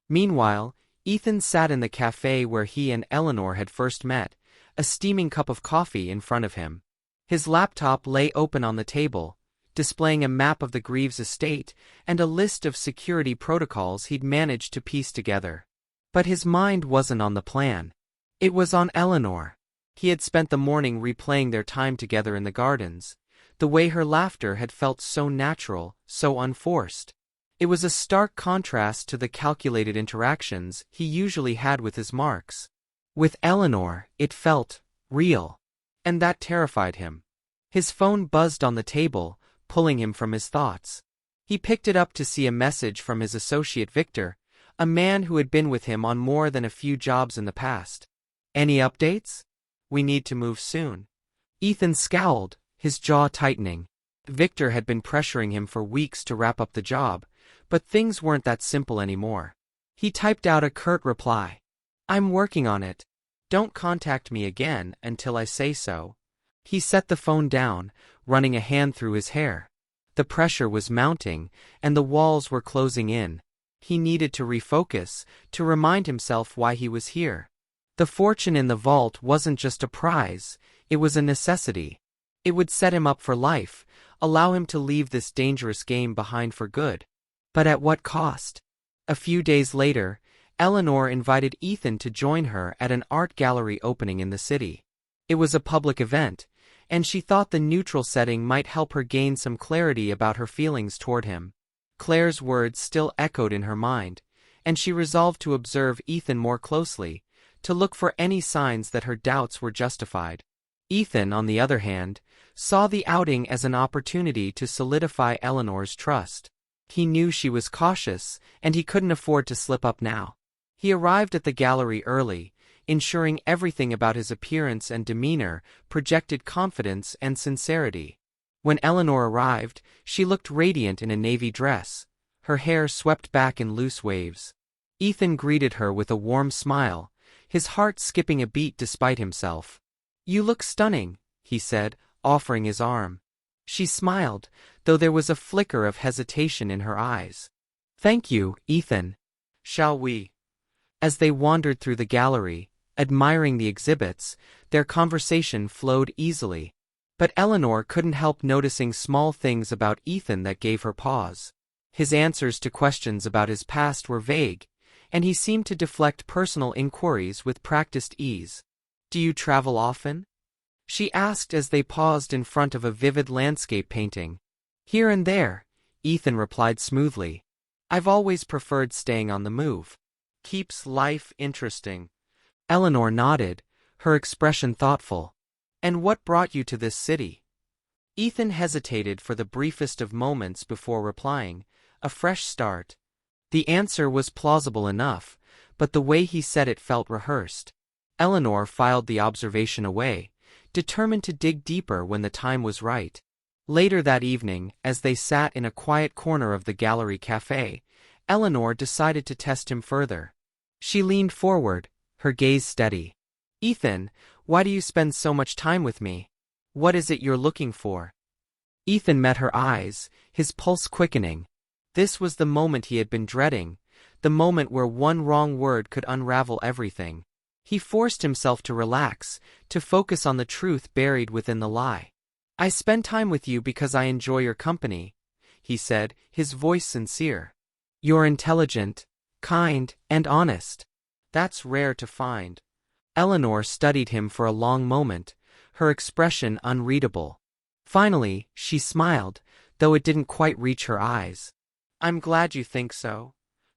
Meanwhile, Ethan sat in the cafe where he and Eleanor had first met, a steaming cup of coffee in front of him. His laptop lay open on the table, displaying a map of the Greaves estate and a list of security protocols he'd managed to piece together. But his mind wasn't on the plan. It was on Eleanor. He had spent the morning replaying their time together in the gardens, the way her laughter had felt so natural, so unforced. It was a stark contrast to the calculated interactions he usually had with his marks. With Eleanor, it felt real. And that terrified him. His phone buzzed on the table, pulling him from his thoughts. He picked it up to see a message from his associate Victor, a man who had been with him on more than a few jobs in the past. Any updates? We need to move soon. Ethan scowled, his jaw tightening. Victor had been pressuring him for weeks to wrap up the job, but things weren't that simple anymore. He typed out a curt reply. I'm working on it. Don't contact me again until I say so. He set the phone down, running a hand through his hair. The pressure was mounting, and the walls were closing in. He needed to refocus, to remind himself why he was here. The fortune in the vault wasn't just a prize, it was a necessity. It would set him up for life, allow him to leave this dangerous game behind for good. But at what cost? A few days later, Eleanor invited Ethan to join her at an art gallery opening in the city. It was a public event, and she thought the neutral setting might help her gain some clarity about her feelings toward him. Claire's words still echoed in her mind, and she resolved to observe Ethan more closely, to look for any signs that her doubts were justified. Ethan, on the other hand, saw the outing as an opportunity to solidify Eleanor's trust. He knew she was cautious, and he couldn't afford to slip up now. He arrived at the gallery early, ensuring everything about his appearance and demeanor projected confidence and sincerity. When Eleanor arrived, she looked radiant in a navy dress, her hair swept back in loose waves. Ethan greeted her with a warm smile, his heart skipping a beat despite himself. You look stunning, he said, offering his arm. She smiled, though there was a flicker of hesitation in her eyes. Thank you, Ethan. Shall we? As they wandered through the gallery, admiring the exhibits, their conversation flowed easily. But Eleanor couldn't help noticing small things about Ethan that gave her pause. His answers to questions about his past were vague, and he seemed to deflect personal inquiries with practiced ease. Do you travel often? She asked as they paused in front of a vivid landscape painting. Here and there, Ethan replied smoothly. I've always preferred staying on the move. Keeps life interesting. Eleanor nodded, her expression thoughtful. And what brought you to this city? Ethan hesitated for the briefest of moments before replying, a fresh start. The answer was plausible enough, but the way he said it felt rehearsed. Eleanor filed the observation away, determined to dig deeper when the time was right. Later that evening, as they sat in a quiet corner of the gallery cafe, Eleanor decided to test him further. She leaned forward, her gaze steady. Ethan, why do you spend so much time with me? What is it you're looking for? Ethan met her eyes, his pulse quickening. This was the moment he had been dreading, the moment where one wrong word could unravel everything. He forced himself to relax, to focus on the truth buried within the lie. I spend time with you because I enjoy your company, he said, his voice sincere. You're intelligent, kind, and honest. That's rare to find. Eleanor studied him for a long moment, her expression unreadable. Finally, she smiled, though it didn't quite reach her eyes. I'm glad you think so.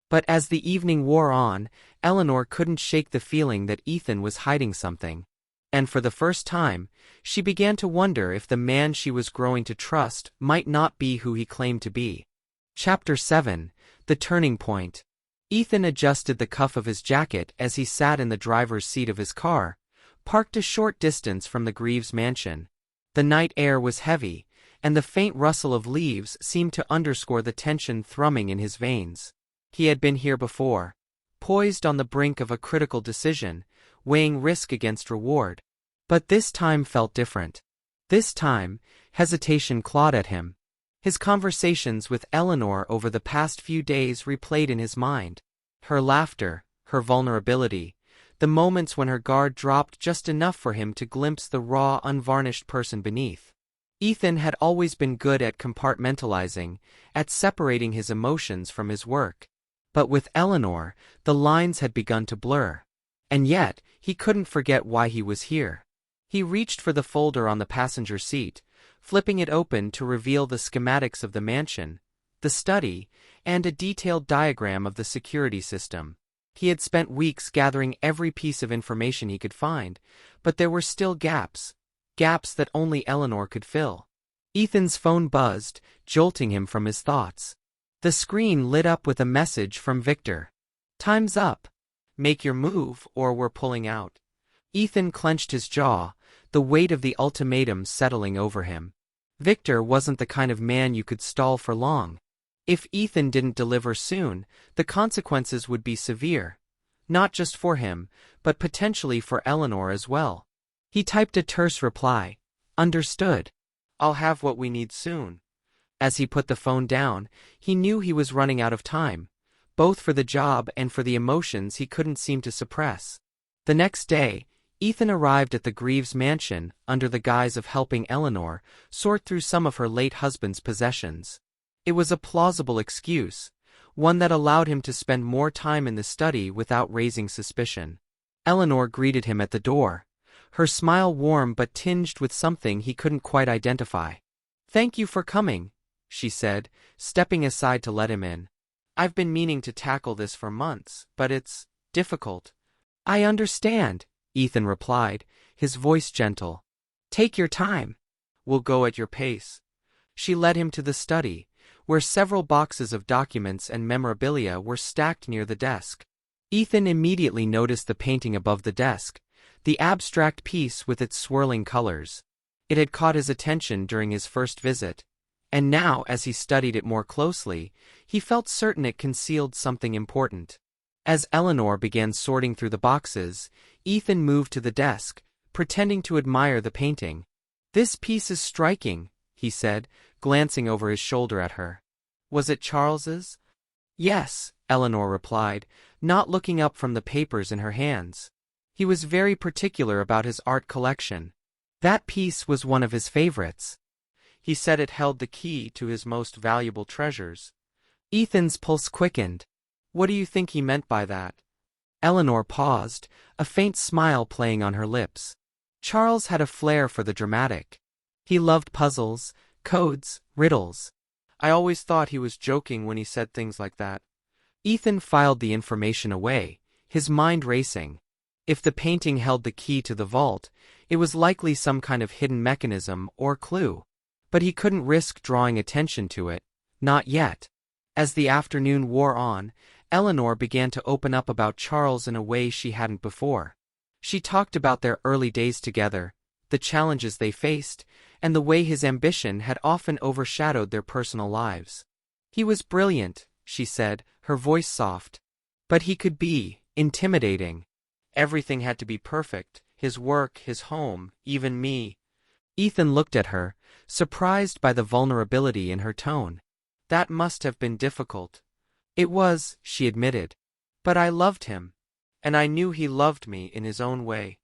But as the evening wore on, Eleanor couldn't shake the feeling that Ethan was hiding something. And for the first time, she began to wonder if the man she was growing to trust might not be who he claimed to be. Chapter 7: The Turning Point. Ethan adjusted the cuff of his jacket as he sat in the driver's seat of his car, parked a short distance from the Greaves mansion. The night air was heavy, and the faint rustle of leaves seemed to underscore the tension thrumming in his veins. He had been here before, poised on the brink of a critical decision, weighing risk against reward. But this time felt different. This time, hesitation clawed at him. His conversations with Eleanor over the past few days replayed in his mind. Her laughter, her vulnerability, the moments when her guard dropped just enough for him to glimpse the raw, unvarnished person beneath. Ethan had always been good at compartmentalizing, at separating his emotions from his work. But with Eleanor, the lines had begun to blur. And yet, he couldn't forget why he was here. He reached for the folder on the passenger seat, flipping it open to reveal the schematics of the mansion, the study, and a detailed diagram of the security system. He had spent weeks gathering every piece of information he could find, but there were still gaps that only Eleanor could fill. Ethan's phone buzzed, jolting him from his thoughts. The screen lit up with a message from Victor. "Time's up. Make your move or we're pulling out." Ethan clenched his jaw, the weight of the ultimatum settling over him. Victor wasn't the kind of man you could stall for long. If Ethan didn't deliver soon, the consequences would be severe. Not just for him, but potentially for Eleanor as well. He typed a terse reply. "Understood. I'll have what we need soon." As he put the phone down, he knew he was running out of time, both for the job and for the emotions he couldn't seem to suppress. The next day, Ethan arrived at the Greaves mansion under the guise of helping Eleanor sort through some of her late husband's possessions. It was a plausible excuse, one that allowed him to spend more time in the study without raising suspicion. Eleanor greeted him at the door, her smile warm but tinged with something he couldn't quite identify. "Thank you for coming," she said, stepping aside to let him in. "I've been meaning to tackle this for months, but it's difficult." "I understand," Ethan replied, his voice gentle. "Take your time. We'll go at your pace." She led him to the study, where several boxes of documents and memorabilia were stacked near the desk. Ethan immediately noticed the painting above the desk, the abstract piece with its swirling colors. It had caught his attention during his first visit, and now as he studied it more closely, he felt certain it concealed something important. As Eleanor began sorting through the boxes, Ethan moved to the desk, pretending to admire the painting. "This piece is striking," he said, glancing over his shoulder at her. "Was it Charles's?" "Yes," Eleanor replied, not looking up from the papers in her hands. He was very particular about his art collection. That piece was one of his favorites. He said it held the key to his most valuable treasures. Ethan's pulse quickened. "What do you think he meant by that?" Eleanor paused, a faint smile playing on her lips. Charles had a flair for the dramatic. He loved puzzles, codes, riddles. "I always thought he was joking when he said things like that." Ethan filed the information away, his mind racing. If the painting held the key to the vault, it was likely some kind of hidden mechanism or clue. But he couldn't risk drawing attention to it, not yet. As the afternoon wore on, Eleanor began to open up about Charles in a way she hadn't before. She talked about their early days together, the challenges they faced, and the way his ambition had often overshadowed their personal lives. "He was brilliant," she said, her voice soft. "But he could be intimidating. Everything had to be perfect, his work, his home, even me." Ethan looked at her, surprised by the vulnerability in her tone. "That must have been difficult." "It was," she admitted. "But I loved him. And I knew he loved me in his own way."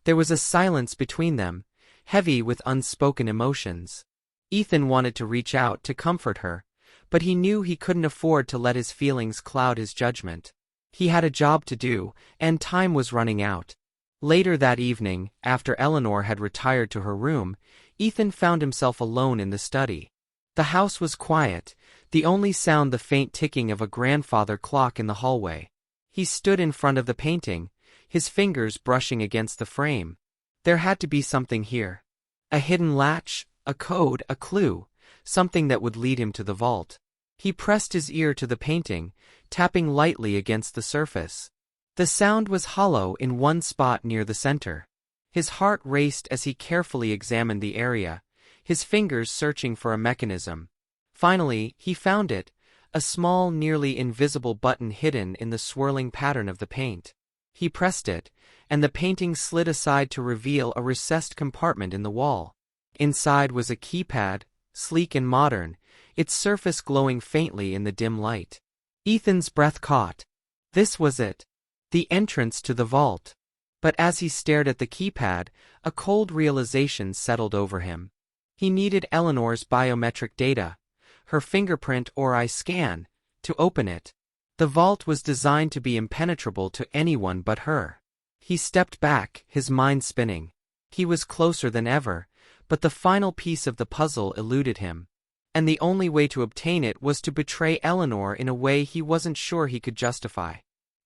There was a silence between them, heavy with unspoken emotions. Ethan wanted to reach out to comfort her, but he knew he couldn't afford to let his feelings cloud his judgment. He had a job to do, and time was running out. Later that evening, after Eleanor had retired to her room, Ethan found himself alone in the study. The house was quiet, the only sound the faint ticking of a grandfather clock in the hallway. He stood in front of the painting, his fingers brushing against the frame. There had to be something here. A hidden latch, a code, a clue, something that would lead him to the vault. He pressed his ear to the painting, tapping lightly against the surface. The sound was hollow in one spot near the center. His heart raced as he carefully examined the area, his fingers searching for a mechanism. Finally, he found it, a small, nearly invisible button hidden in the swirling pattern of the paint. He pressed it, and the painting slid aside to reveal a recessed compartment in the wall. Inside was a keypad, sleek and modern, its surface glowing faintly in the dim light. Ethan's breath caught. This was it. The entrance to the vault. But as he stared at the keypad, a cold realization settled over him. He needed Eleanor's biometric data, her fingerprint or eye scan, to open it. The vault was designed to be impenetrable to anyone but her. He stepped back, his mind spinning. He was closer than ever, but the final piece of the puzzle eluded him. And the only way to obtain it was to betray Eleanor in a way he wasn't sure he could justify.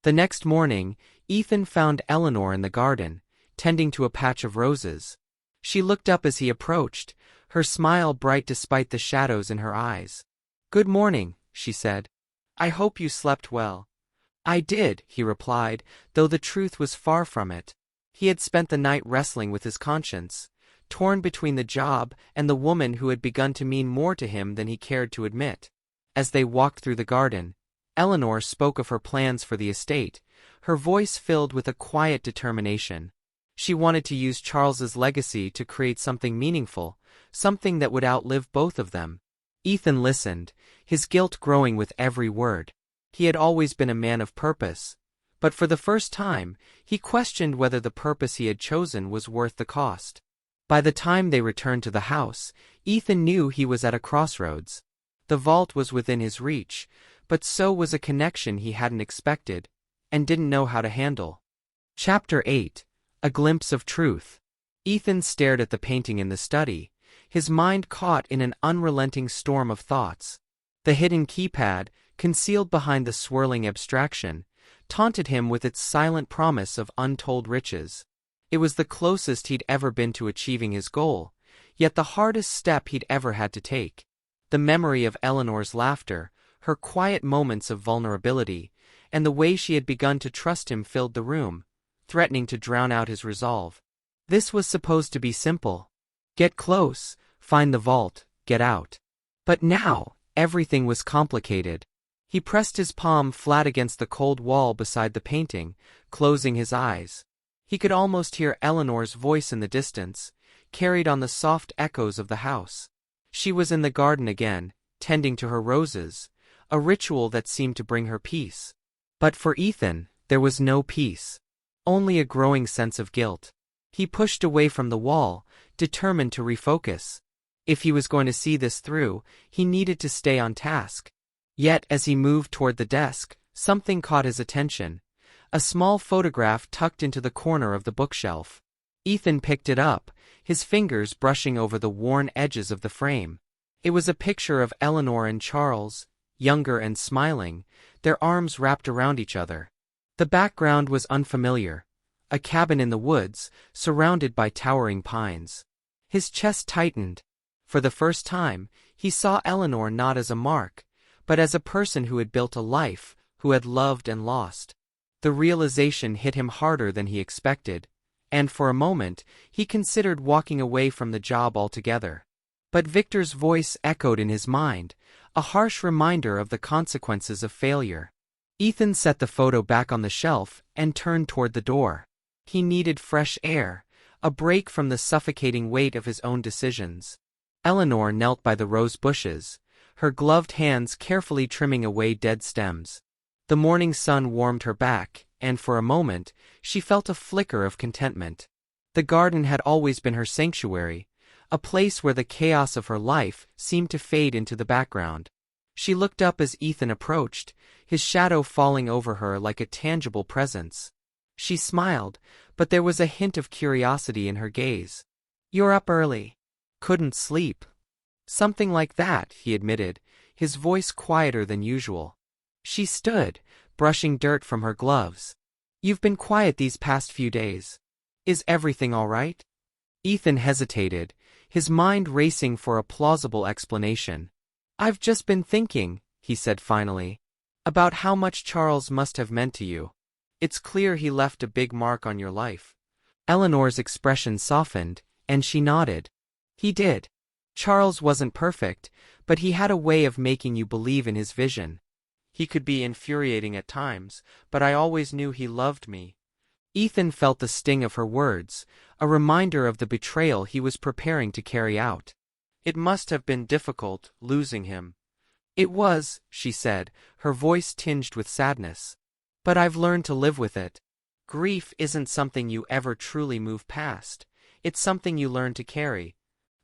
The next morning, Ethan found Eleanor in the garden, tending to a patch of roses. She looked up as he approached, her smile bright despite the shadows in her eyes. "Good morning," she said. "I hope you slept well." "I did," he replied, though the truth was far from it. He had spent the night wrestling with his conscience, torn between the job and the woman who had begun to mean more to him than he cared to admit. As they walked through the garden, Eleanor spoke of her plans for the estate, her voice filled with a quiet determination. She wanted to use Charles's legacy to create something meaningful, something that would outlive both of them. Ethan listened, his guilt growing with every word. He had always been a man of purpose, but for the first time, he questioned whether the purpose he had chosen was worth the cost. By the time they returned to the house, Ethan knew he was at a crossroads. The vault was within his reach, but so was a connection he hadn't expected, and didn't know how to handle. Chapter 8. A Glimpse of Truth. Ethan stared at the painting in the study, his mind caught in an unrelenting storm of thoughts. The hidden keypad, concealed behind the swirling abstraction, taunted him with its silent promise of untold riches. It was the closest he'd ever been to achieving his goal, yet the hardest step he'd ever had to take. The memory of Eleanor's laughter, her quiet moments of vulnerability, and the way she had begun to trust him filled the room, threatening to drown out his resolve. This was supposed to be simple. Get close, find the vault, get out. But now, everything was complicated. He pressed his palm flat against the cold wall beside the painting, closing his eyes. He could almost hear Eleanor's voice in the distance, carried on the soft echoes of the house. She was in the garden again, tending to her roses, a ritual that seemed to bring her peace. But for Ethan, there was no peace. Only a growing sense of guilt. He pushed away from the wall, determined to refocus. If he was going to see this through, he needed to stay on task. Yet as he moved toward the desk, something caught his attention. A small photograph tucked into the corner of the bookshelf. Ethan picked it up, his fingers brushing over the worn edges of the frame. It was a picture of Eleanor and Charles, younger and smiling, their arms wrapped around each other. The background was unfamiliar. A cabin in the woods, surrounded by towering pines. His chest tightened. For the first time, he saw Eleanor not as a mark, but as a person who had built a life, who had loved and lost. The realization hit him harder than he expected, and for a moment, he considered walking away from the job altogether. But Victor's voice echoed in his mind, a harsh reminder of the consequences of failure. Ethan set the photo back on the shelf and turned toward the door. He needed fresh air, a break from the suffocating weight of his own decisions. Eleanor knelt by the rose bushes, her gloved hands carefully trimming away dead stems. The morning sun warmed her back, and for a moment, she felt a flicker of contentment. The garden had always been her sanctuary, a place where the chaos of her life seemed to fade into the background. She looked up as Ethan approached, his shadow falling over her like a tangible presence. She smiled, but there was a hint of curiosity in her gaze. "You're up early." "Couldn't sleep." "Something like that," he admitted, his voice quieter than usual. She stood, brushing dirt from her gloves. "You've been quiet these past few days." Is everything all right? Ethan hesitated, his mind racing for a plausible explanation. I've just been thinking, he said finally, about how much Charles must have meant to you. It's clear he left a big mark on your life. Eleanor's expression softened, and she nodded. He did. Charles wasn't perfect, but he had a way of making you believe in his vision. He could be infuriating at times, but I always knew he loved me. Ethan felt the sting of her words, a reminder of the betrayal he was preparing to carry out. It must have been difficult, losing him. It was, she said, her voice tinged with sadness. But I've learned to live with it. Grief isn't something you ever truly move past. It's something you learn to carry.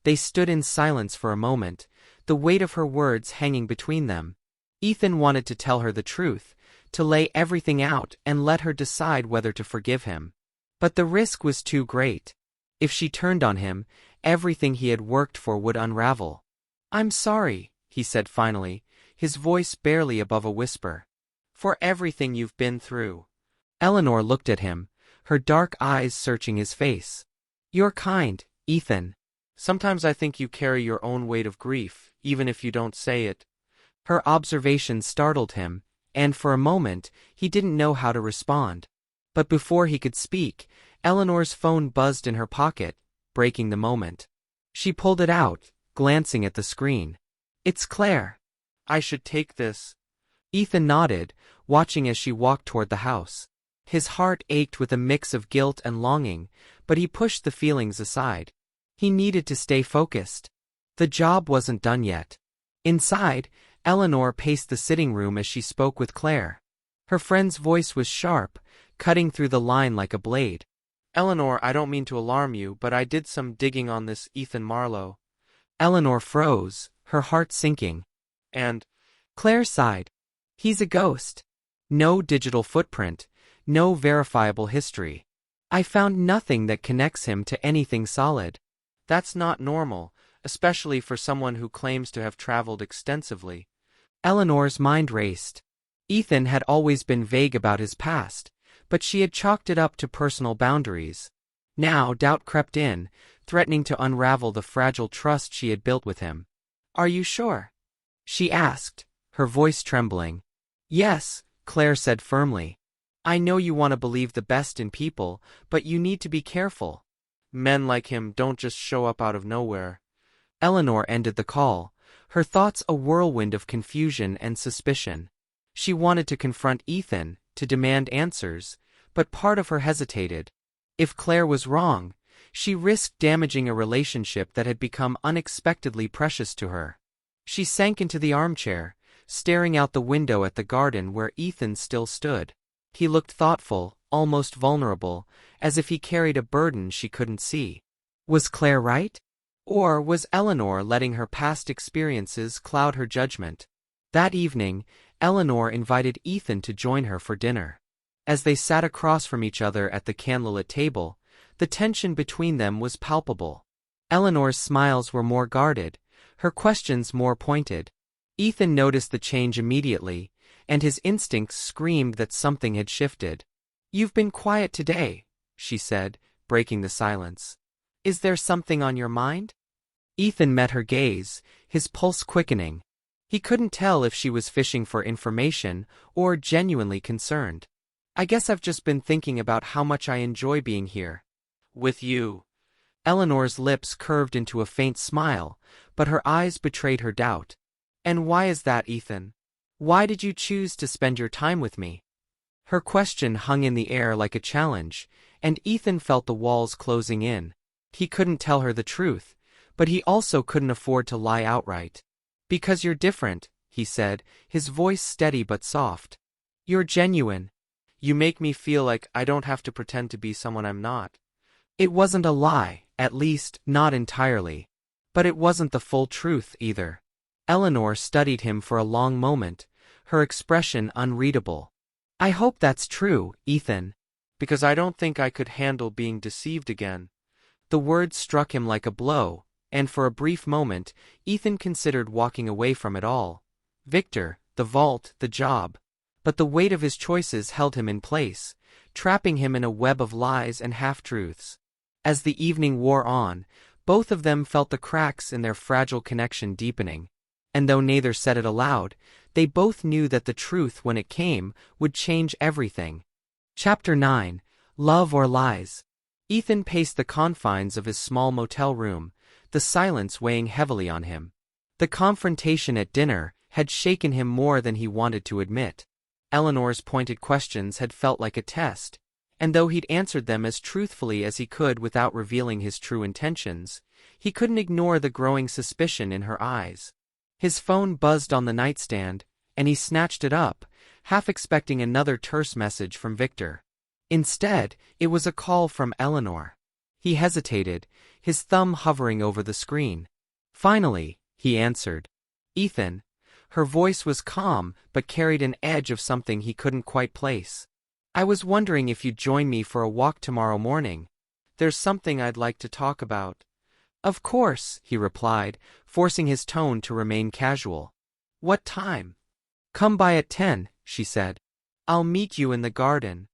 They stood in silence for a moment, the weight of her words hanging between them. Ethan wanted to tell her the truth, to lay everything out and let her decide whether to forgive him. But the risk was too great. If she turned on him, everything he had worked for would unravel. I'm sorry, he said finally, his voice barely above a whisper. For everything you've been through. Eleanor looked at him, her dark eyes searching his face. You're kind, Ethan. Sometimes I think you carry your own weight of grief, even if you don't say it. Her observation startled him, and for a moment, he didn't know how to respond. But before he could speak, Eleanor's phone buzzed in her pocket, breaking the moment. She pulled it out, glancing at the screen. It's Claire. I should take this. Ethan nodded, watching as she walked toward the house. His heart ached with a mix of guilt and longing, but he pushed the feelings aside. He needed to stay focused. The job wasn't done yet. Inside, Eleanor paced the sitting room as she spoke with Claire. Her friend's voice was sharp, cutting through the line like a blade. Eleanor, I don't mean to alarm you, but I did some digging on this Ethan Marlow. Eleanor froze, her heart sinking. And Claire sighed. He's a ghost. No digital footprint, no verifiable history. I found nothing that connects him to anything solid. That's not normal, especially for someone who claims to have traveled extensively. Eleanor's mind raced. Ethan had always been vague about his past, but she had chalked it up to personal boundaries. Now doubt crept in, threatening to unravel the fragile trust she had built with him. Are you sure? She asked, her voice trembling. Yes, Claire said firmly. I know you want to believe the best in people, but you need to be careful. Men like him don't just show up out of nowhere. Eleanor ended the call, her thoughts a whirlwind of confusion and suspicion. She wanted to confront Ethan, to demand answers, but part of her hesitated. If Claire was wrong, she risked damaging a relationship that had become unexpectedly precious to her. She sank into the armchair, staring out the window at the garden where Ethan still stood. He looked thoughtful, almost vulnerable, as if he carried a burden she couldn't see. Was Claire right? Or was Eleanor letting her past experiences cloud her judgment? That evening, Eleanor invited Ethan to join her for dinner. As they sat across from each other at the candlelit table, the tension between them was palpable. Eleanor's smiles were more guarded, her questions more pointed. Ethan noticed the change immediately, and his instincts screamed that something had shifted. You've been quiet today, she said, breaking the silence. Is there something on your mind? Ethan met her gaze, his pulse quickening. He couldn't tell if she was fishing for information or genuinely concerned. I guess I've just been thinking about how much I enjoy being here. With you. Eleanor's lips curved into a faint smile, but her eyes betrayed her doubt. And why is that, Ethan? Why did you choose to spend your time with me? Her question hung in the air like a challenge, and Ethan felt the walls closing in. He couldn't tell her the truth, but he also couldn't afford to lie outright. Because you're different, he said, his voice steady but soft. You're genuine. You make me feel like I don't have to pretend to be someone I'm not. It wasn't a lie, at least, not entirely. But it wasn't the full truth either. Eleanor studied him for a long moment, her expression unreadable. I hope that's true, Ethan. Because I don't think I could handle being deceived again. The words struck him like a blow, and for a brief moment, Ethan considered walking away from it all. Victor, the vault, the job. But the weight of his choices held him in place, trapping him in a web of lies and half-truths. As the evening wore on, both of them felt the cracks in their fragile connection deepening. And though neither said it aloud, they both knew that the truth, when it came, would change everything. Chapter 9. Love or Lies. Ethan paced the confines of his small motel room, the silence weighing heavily on him. The confrontation at dinner had shaken him more than he wanted to admit. Eleanor's pointed questions had felt like a test, and though he'd answered them as truthfully as he could without revealing his true intentions, he couldn't ignore the growing suspicion in her eyes. His phone buzzed on the nightstand, and he snatched it up, half expecting another terse message from Victor. Instead, it was a call from Eleanor. He hesitated, his thumb hovering over the screen. Finally, he answered. Ethan. Her voice was calm but carried an edge of something he couldn't quite place. I was wondering if you'd join me for a walk tomorrow morning. There's something I'd like to talk about. Of course, he replied, forcing his tone to remain casual. What time? Come by at 10, she said. I'll meet you in the garden.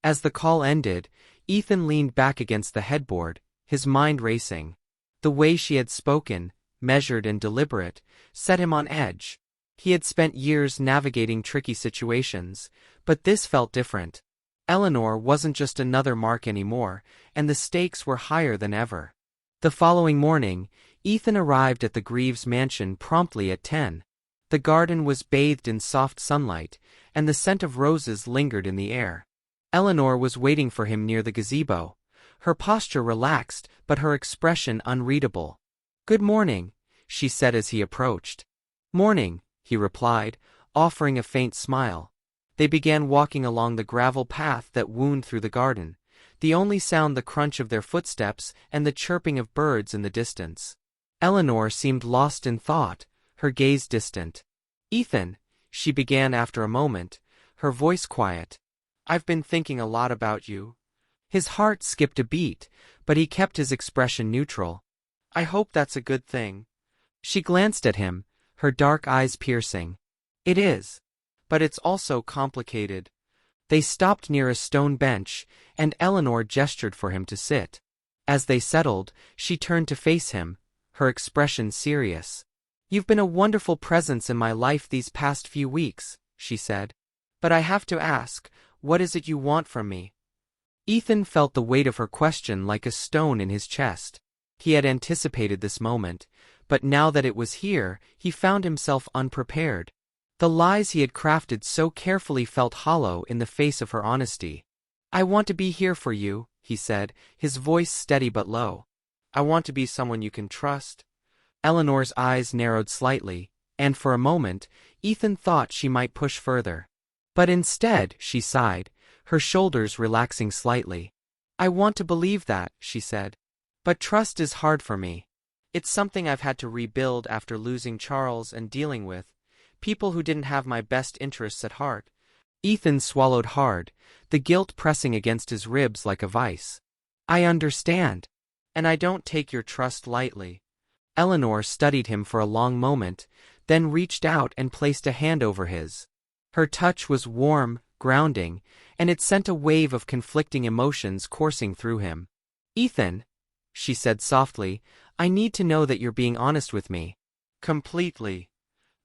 As the call ended, Ethan leaned back against the headboard, his mind racing. The way she had spoken, measured and deliberate, set him on edge. He had spent years navigating tricky situations, but this felt different. Eleanor wasn't just another mark anymore, and the stakes were higher than ever. The following morning, Ethan arrived at the Greaves mansion promptly at 10. The garden was bathed in soft sunlight, and the scent of roses lingered in the air. Eleanor was waiting for him near the gazebo, her posture relaxed but her expression unreadable. Good morning, she said as he approached. Morning, he replied, offering a faint smile. They began walking along the gravel path that wound through the garden, the only sound the crunch of their footsteps and the chirping of birds in the distance. Eleanor seemed lost in thought, her gaze distant. Ethan, she began after a moment, her voice quiet. I've been thinking a lot about you. His heart skipped a beat, but he kept his expression neutral. I hope that's a good thing. She glanced at him, her dark eyes piercing. It is. But it's also complicated. They stopped near a stone bench, and Eleanor gestured for him to sit. As they settled, she turned to face him, her expression serious. You've been a wonderful presence in my life these past few weeks, she said. But I have to ask, what is it you want from me? Ethan felt the weight of her question like a stone in his chest. He had anticipated this moment, but now that it was here, he found himself unprepared. The lies he had crafted so carefully felt hollow in the face of her honesty. I want to be here for you, he said, his voice steady but low. I want to be someone you can trust. Eleanor's eyes narrowed slightly, and for a moment, Ethan thought she might push further. But instead, she sighed, her shoulders relaxing slightly. I want to believe that, she said. But trust is hard for me. It's something I've had to rebuild after losing Charles and dealing with people who didn't have my best interests at heart. Ethan swallowed hard, the guilt pressing against his ribs like a vice. I understand. And I don't take your trust lightly. Eleanor studied him for a long moment, then reached out and placed a hand over his. Her touch was warm, grounding, and it sent a wave of conflicting emotions coursing through him. Ethan, she said softly, I need to know that you're being honest with me. Completely.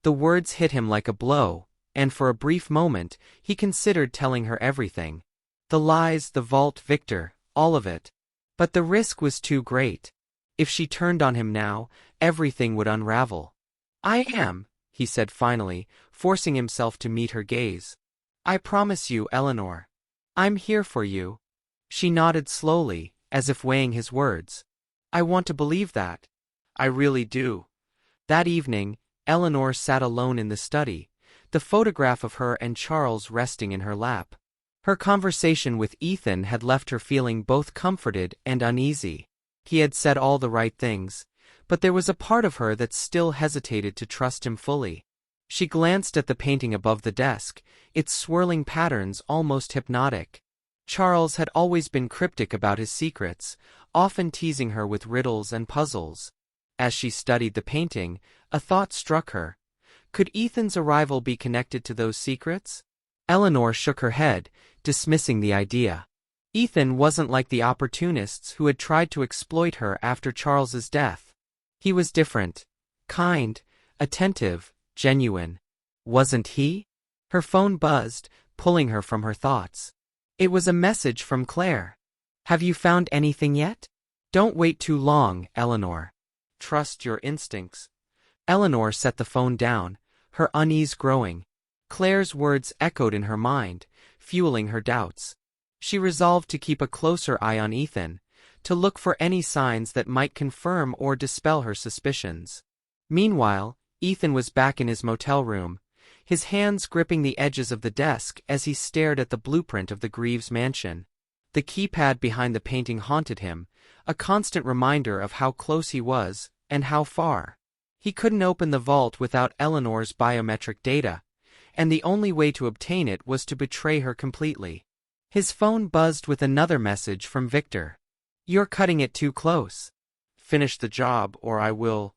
The words hit him like a blow, and for a brief moment, he considered telling her everything. The lies, the vault, Victor, all of it. But the risk was too great. If she turned on him now, everything would unravel. I am, he said finally, forcing himself to meet her gaze. I promise you, Eleanor. I'm here for you. She nodded slowly, as if weighing his words. I want to believe that. I really do. That evening, Eleanor sat alone in the study, the photograph of her and Charles resting in her lap. Her conversation with Ethan had left her feeling both comforted and uneasy. He had said all the right things, but there was a part of her that still hesitated to trust him fully. She glanced at the painting above the desk, its swirling patterns almost hypnotic. Charles had always been cryptic about his secrets, often teasing her with riddles and puzzles. As she studied the painting, a thought struck her. Could Ethan's arrival be connected to those secrets? Eleanor shook her head, dismissing the idea. Ethan wasn't like the opportunists who had tried to exploit her after Charles's death. He was different. Kind, attentive, genuine. Wasn't he? Her phone buzzed, pulling her from her thoughts. It was a message from Claire. Have you found anything yet? Don't wait too long, Eleanor. Trust your instincts. Eleanor set the phone down, her unease growing. Claire's words echoed in her mind, fueling her doubts. She resolved to keep a closer eye on Ethan, to look for any signs that might confirm or dispel her suspicions. Meanwhile, Ethan was back in his motel room, his hands gripping the edges of the desk as he stared at the blueprint of the Greaves mansion. The keypad behind the painting haunted him, a constant reminder of how close he was, and how far. He couldn't open the vault without Eleanor's biometric data, and the only way to obtain it was to betray her completely. His phone buzzed with another message from Victor. You're cutting it too close. Finish the job or I will.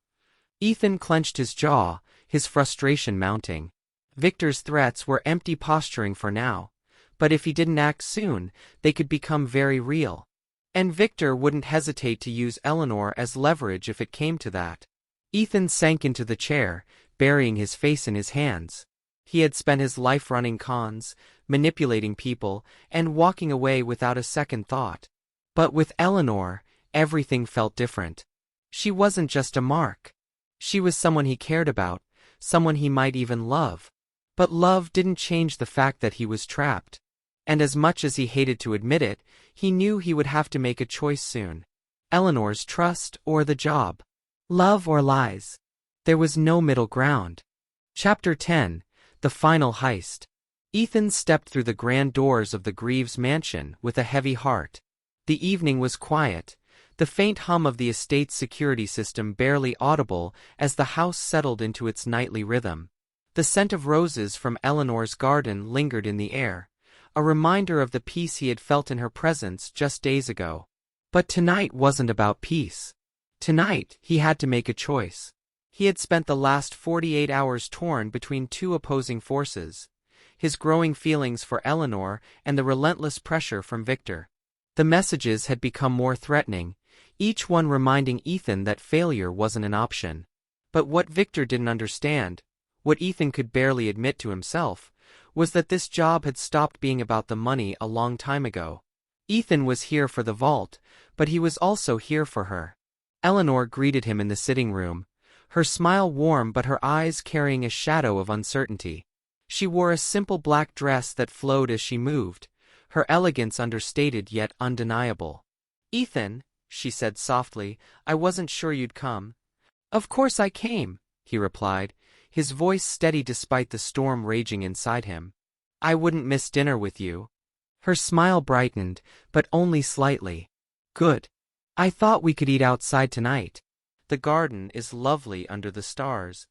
Ethan clenched his jaw, his frustration mounting. Victor's threats were empty posturing for now, but if he didn't act soon, they could become very real. And Victor wouldn't hesitate to use Eleanor as leverage if it came to that. Ethan sank into the chair, burying his face in his hands. He had spent his life running cons, manipulating people, and walking away without a second thought. But with Eleanor, everything felt different. She wasn't just a mark. She was someone he cared about, someone he might even love. But love didn't change the fact that he was trapped. And as much as he hated to admit it, he knew he would have to make a choice soon. Eleanor's trust or the job. Love or lies. There was no middle ground. Chapter 10. The Final Heist. Ethan stepped through the grand doors of the Greaves mansion with a heavy heart. The evening was quiet, the faint hum of the estate's security system barely audible as the house settled into its nightly rhythm. The scent of roses from Eleanor's garden lingered in the air, a reminder of the peace he had felt in her presence just days ago. But tonight wasn't about peace. Tonight, he had to make a choice. He had spent the last 48 hours torn between two opposing forces, his growing feelings for Eleanor and the relentless pressure from Victor. The messages had become more threatening, each one reminding Ethan that failure wasn't an option. But what Victor didn't understand, what Ethan could barely admit to himself, was that this job had stopped being about the money a long time ago. Ethan was here for the vault, but he was also here for her. Eleanor greeted him in the sitting room, her smile warm but her eyes carrying a shadow of uncertainty. She wore a simple black dress that flowed as she moved, her elegance understated yet undeniable. "Ethan," she said softly, "I wasn't sure you'd come." "Of course I came," he replied, his voice steady despite the storm raging inside him. "I wouldn't miss dinner with you." Her smile brightened, but only slightly. "Good. I thought we could eat outside tonight. The garden is lovely under the stars."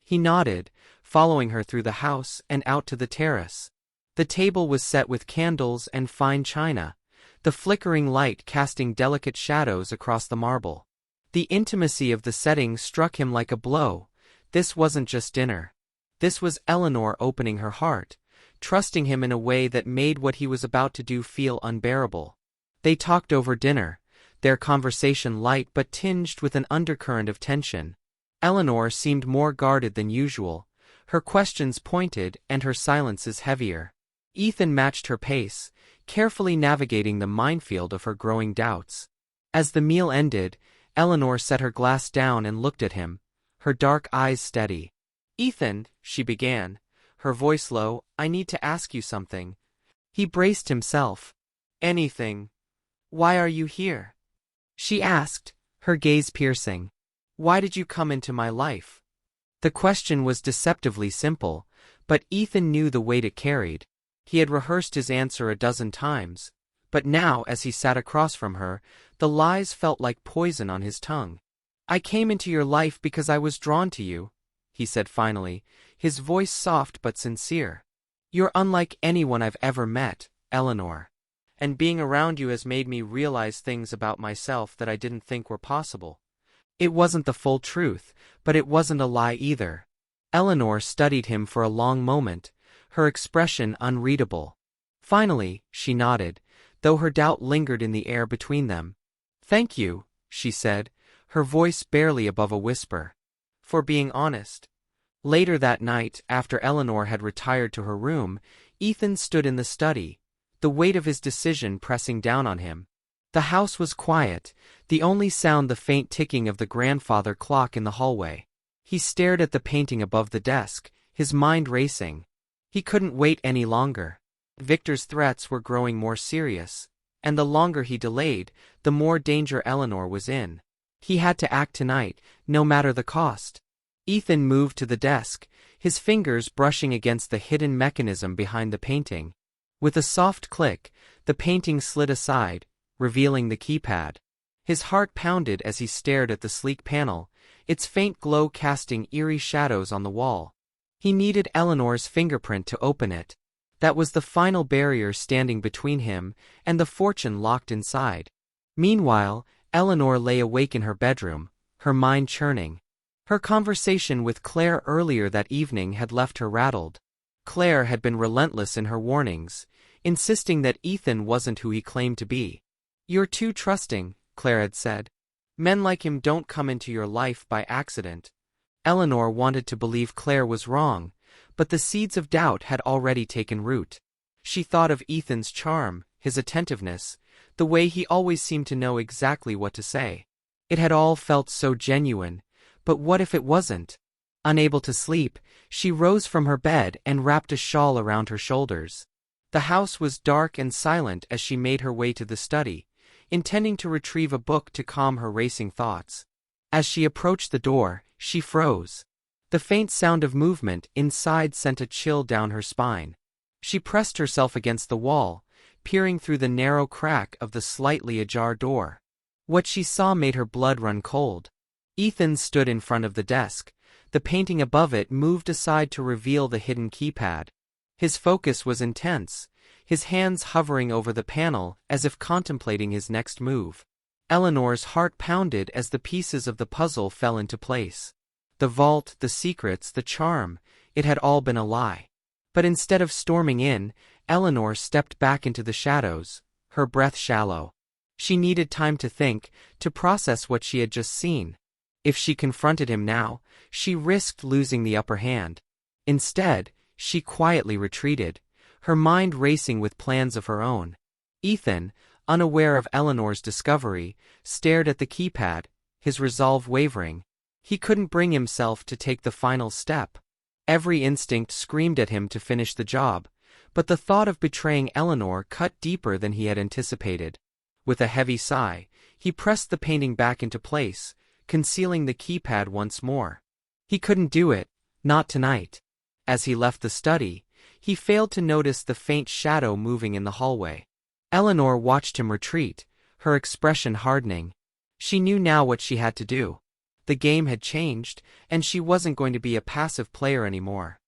He nodded, following her through the house and out to the terrace. The table was set with candles and fine china, the flickering light casting delicate shadows across the marble. The intimacy of the setting struck him like a blow. This wasn't just dinner. This was Eleanor opening her heart, trusting him in a way that made what he was about to do feel unbearable. They talked over dinner, their conversation light but tinged with an undercurrent of tension. Eleanor seemed more guarded than usual, her questions pointed and her silences heavier. Ethan matched her pace, carefully navigating the minefield of her growing doubts. As the meal ended, Eleanor set her glass down and looked at him, her dark eyes steady. "Ethan," she began, her voice low, "I need to ask you something." He braced himself. "Anything. Why are you here?" she asked, her gaze piercing. "Why did you come into my life?" The question was deceptively simple, but Ethan knew the weight it carried. He had rehearsed his answer a dozen times, but now as he sat across from her, the lies felt like poison on his tongue. "I came into your life because I was drawn to you," he said finally, his voice soft but sincere. "You're unlike anyone I've ever met, Eleanor. And being around you has made me realize things about myself that I didn't think were possible." It wasn't the full truth, but it wasn't a lie either. Eleanor studied him for a long moment, her expression unreadable. Finally, she nodded, though her doubt lingered in the air between them. "Thank you," she said, her voice barely above a whisper. "For being honest." Later that night, after Eleanor had retired to her room, Ethan stood in the study, the weight of his decision pressing down on him. The house was quiet, the only sound the faint ticking of the grandfather clock in the hallway. He stared at the painting above the desk, his mind racing. He couldn't wait any longer. Victor's threats were growing more serious, and the longer he delayed, the more danger Eleanor was in. He had to act tonight, no matter the cost. Ethan moved to the desk, his fingers brushing against the hidden mechanism behind the painting. With a soft click, the painting slid aside, revealing the keypad. His heart pounded as he stared at the sleek panel, its faint glow casting eerie shadows on the wall. He needed Eleanor's fingerprint to open it. That was the final barrier standing between him and the fortune locked inside. Meanwhile, Eleanor lay awake in her bedroom, her mind churning. Her conversation with Claire earlier that evening had left her rattled. Claire had been relentless in her warnings, insisting that Ethan wasn't who he claimed to be. "You're too trusting," Claire had said. "Men like him don't come into your life by accident." Eleanor wanted to believe Claire was wrong, but the seeds of doubt had already taken root. She thought of Ethan's charm, his attentiveness, the way he always seemed to know exactly what to say. It had all felt so genuine, but what if it wasn't? Unable to sleep, she rose from her bed and wrapped a shawl around her shoulders. The house was dark and silent as she made her way to the study, intending to retrieve a book to calm her racing thoughts. As she approached the door, she froze. The faint sound of movement inside sent a chill down her spine. She pressed herself against the wall, peering through the narrow crack of the slightly ajar door. What she saw made her blood run cold. Ethan stood in front of the desk. The painting above it moved aside to reveal the hidden keypad. His focus was intense, his hands hovering over the panel as if contemplating his next move. Eleanor's heart pounded as the pieces of the puzzle fell into place. The vault, the secrets, the charm, it had all been a lie. But instead of storming in, Eleanor stepped back into the shadows, her breath shallow. She needed time to think, to process what she had just seen. If she confronted him now, she risked losing the upper hand. Instead, she quietly retreated, her mind racing with plans of her own. Ethan, unaware of Eleanor's discovery, stared at the keypad, his resolve wavering. He couldn't bring himself to take the final step. Every instinct screamed at him to finish the job, but the thought of betraying Eleanor cut deeper than he had anticipated. With a heavy sigh, he pressed the painting back into place, concealing the keypad once more. He couldn't do it, not tonight. As he left the study, he failed to notice the faint shadow moving in the hallway. Eleanor watched him retreat, her expression hardening. She knew now what she had to do. The game had changed, and she wasn't going to be a passive player anymore.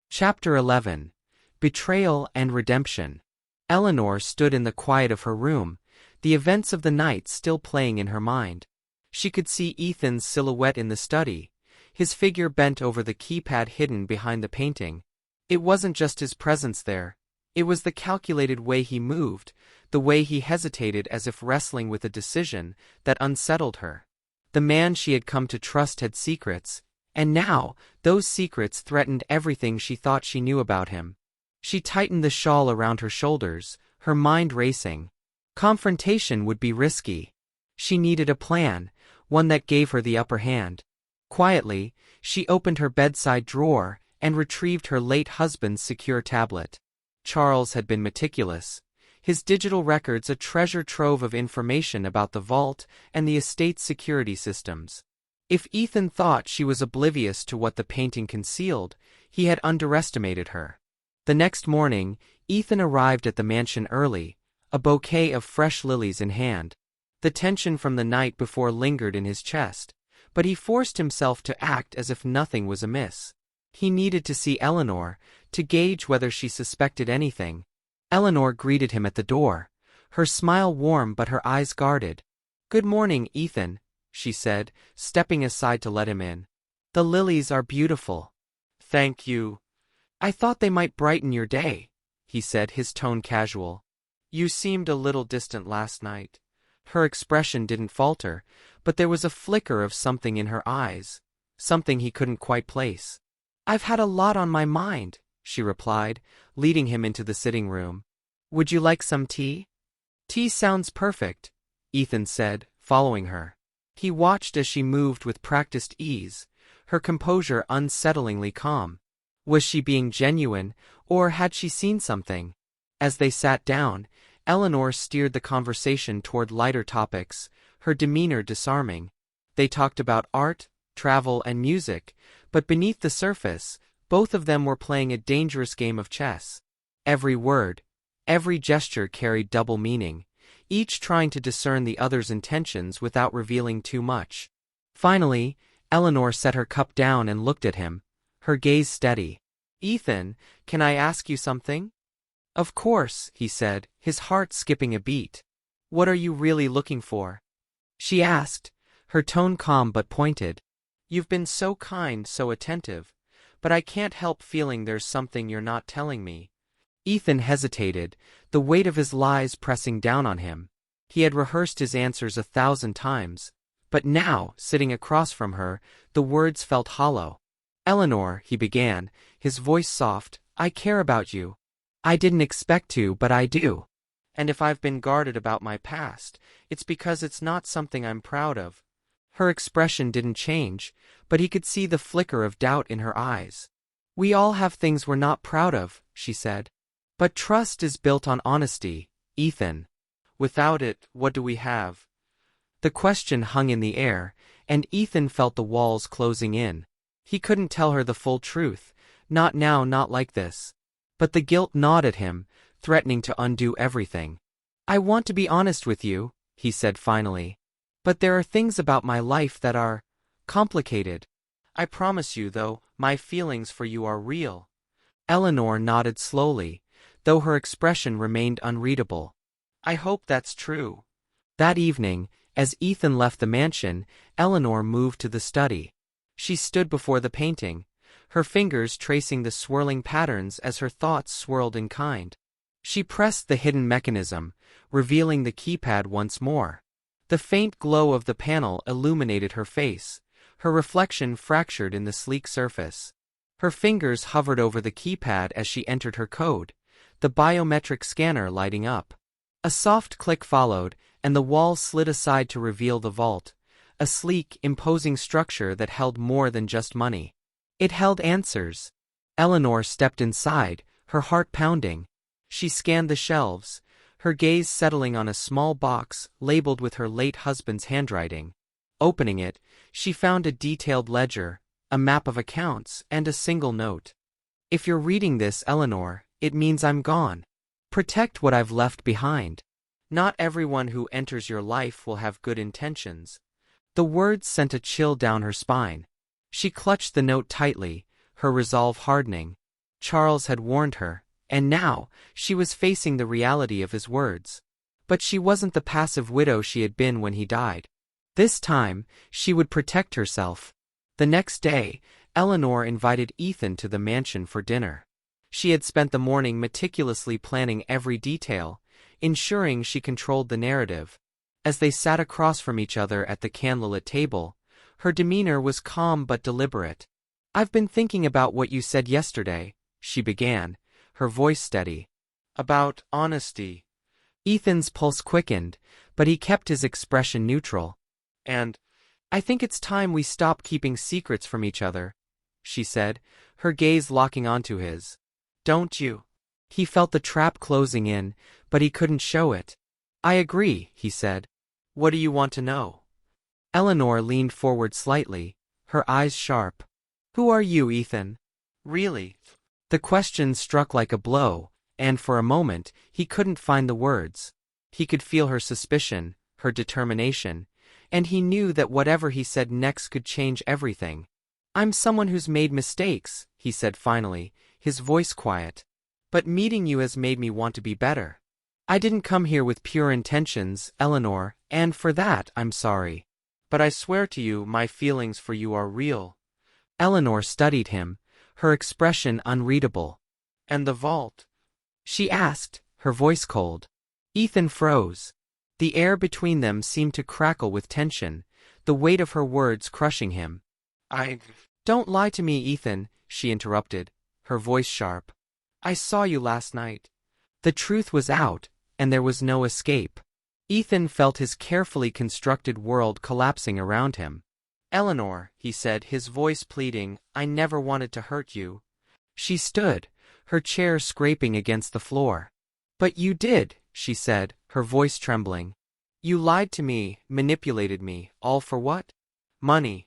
Chapter 11. Betrayal and Redemption. Eleanor stood in the quiet of her room, the events of the night still playing in her mind. She could see Ethan's silhouette in the study, his figure bent over the keypad hidden behind the painting. It wasn't just his presence there. It was the calculated way he moved, the way he hesitated as if wrestling with a decision that unsettled her. The man she had come to trust had secrets, and now, those secrets threatened everything she thought she knew about him. She tightened the shawl around her shoulders, her mind racing. Confrontation would be risky. She needed a plan, one that gave her the upper hand. Quietly, she opened her bedside drawer and retrieved her late husband's secure tablet. Charles had been meticulous, his digital records a treasure trove of information about the vault and the estate's security systems. If Ethan thought she was oblivious to what the painting concealed, he had underestimated her. The next morning, Ethan arrived at the mansion early, a bouquet of fresh lilies in hand. The tension from the night before lingered in his chest, but he forced himself to act as if nothing was amiss. He needed to see Eleanor, to gauge whether she suspected anything. Eleanor greeted him at the door, her smile warm but her eyes guarded. "Good morning, Ethan," she said, stepping aside to let him in. "The lilies are beautiful." "Thank you." I thought they might brighten your day, he said, his tone casual. You seemed a little distant last night. Her expression didn't falter, but there was a flicker of something in her eyes, something he couldn't quite place. I've had a lot on my mind, she replied, leading him into the sitting room. Would you like some tea? Tea sounds perfect, Ethan said, following her. He watched as she moved with practiced ease, her composure unsettlingly calm. Was she being genuine, or had she seen something? As they sat down, Eleanor steered the conversation toward lighter topics, her demeanor disarming. They talked about art, travel, and music, but beneath the surface, both of them were playing a dangerous game of chess. Every word, every gesture carried double meaning, each trying to discern the other's intentions without revealing too much. Finally, Eleanor set her cup down and looked at him, her gaze steady. Ethan, can I ask you something? Of course, he said, his heart skipping a beat. What are you really looking for? She asked, her tone calm but pointed. You've been so kind, so attentive, but I can't help feeling there's something you're not telling me. Ethan hesitated, the weight of his lies pressing down on him. He had rehearsed his answers 1,000 times, but now, sitting across from her, the words felt hollow. Eleanor, he began, his voice soft, I care about you. I didn't expect to, but I do. And if I've been guarded about my past, it's because it's not something I'm proud of. Her expression didn't change, but he could see the flicker of doubt in her eyes. We all have things we're not proud of, she said. But trust is built on honesty, Ethan. Without it, what do we have? The question hung in the air, and Ethan felt the walls closing in. He couldn't tell her the full truth, not now, not like this. But the guilt gnawed at him, threatening to undo everything. I want to be honest with you, he said finally. But there are things about my life that are complicated. I promise you, though, my feelings for you are real. Eleanor nodded slowly, though her expression remained unreadable. I hope that's true. That evening, as Ethan left the mansion, Eleanor moved to the study. She stood before the painting, her fingers tracing the swirling patterns as her thoughts swirled in kind. She pressed the hidden mechanism, revealing the keypad once more. The faint glow of the panel illuminated her face, her reflection fractured in the sleek surface. Her fingers hovered over the keypad as she entered her code, the biometric scanner lighting up. A soft click followed, and the wall slid aside to reveal the vault, a sleek, imposing structure that held more than just money. It held answers. Eleanor stepped inside, her heart pounding. She scanned the shelves, her gaze settling on a small box labeled with her late husband's handwriting. Opening it, she found a detailed ledger, a map of accounts, and a single note. If you're reading this, Eleanor, it means I'm gone. Protect what I've left behind. Not everyone who enters your life will have good intentions. The words sent a chill down her spine. She clutched the note tightly, her resolve hardening. Charles had warned her, and now, she was facing the reality of his words. But she wasn't the passive widow she had been when he died. This time, she would protect herself. The next day, Eleanor invited Ethan to the mansion for dinner. She had spent the morning meticulously planning every detail, ensuring she controlled the narrative. As they sat across from each other at the candlelit table, her demeanor was calm but deliberate. I've been thinking about what you said yesterday, she began, her voice steady. About honesty. Ethan's pulse quickened, but he kept his expression neutral. And I think it's time we stop keeping secrets from each other, she said, her gaze locking onto his. Don't you? He felt the trap closing in, but he couldn't show it. I agree, he said. What do you want to know? Eleanor leaned forward slightly, her eyes sharp. Who are you, Ethan? Really? The question struck like a blow, and for a moment, he couldn't find the words. He could feel her suspicion, her determination, and he knew that whatever he said next could change everything. I'm someone who's made mistakes, he said finally, his voice quiet. But meeting you has made me want to be better. I didn't come here with pure intentions, Eleanor, and for that I'm sorry. But I swear to you my feelings for you are real. Eleanor studied him, her expression unreadable. And the vault? She asked, her voice cold. Ethan froze. The air between them seemed to crackle with tension, the weight of her words crushing him. Don't lie to me, Ethan, she interrupted, her voice sharp. I saw you last night. The truth was out, and there was no escape. Ethan felt his carefully constructed world collapsing around him. Eleanor, he said, his voice pleading, I never wanted to hurt you. She stood, her chair scraping against the floor. But you did, she said, her voice trembling. You lied to me, manipulated me, all for what? Money.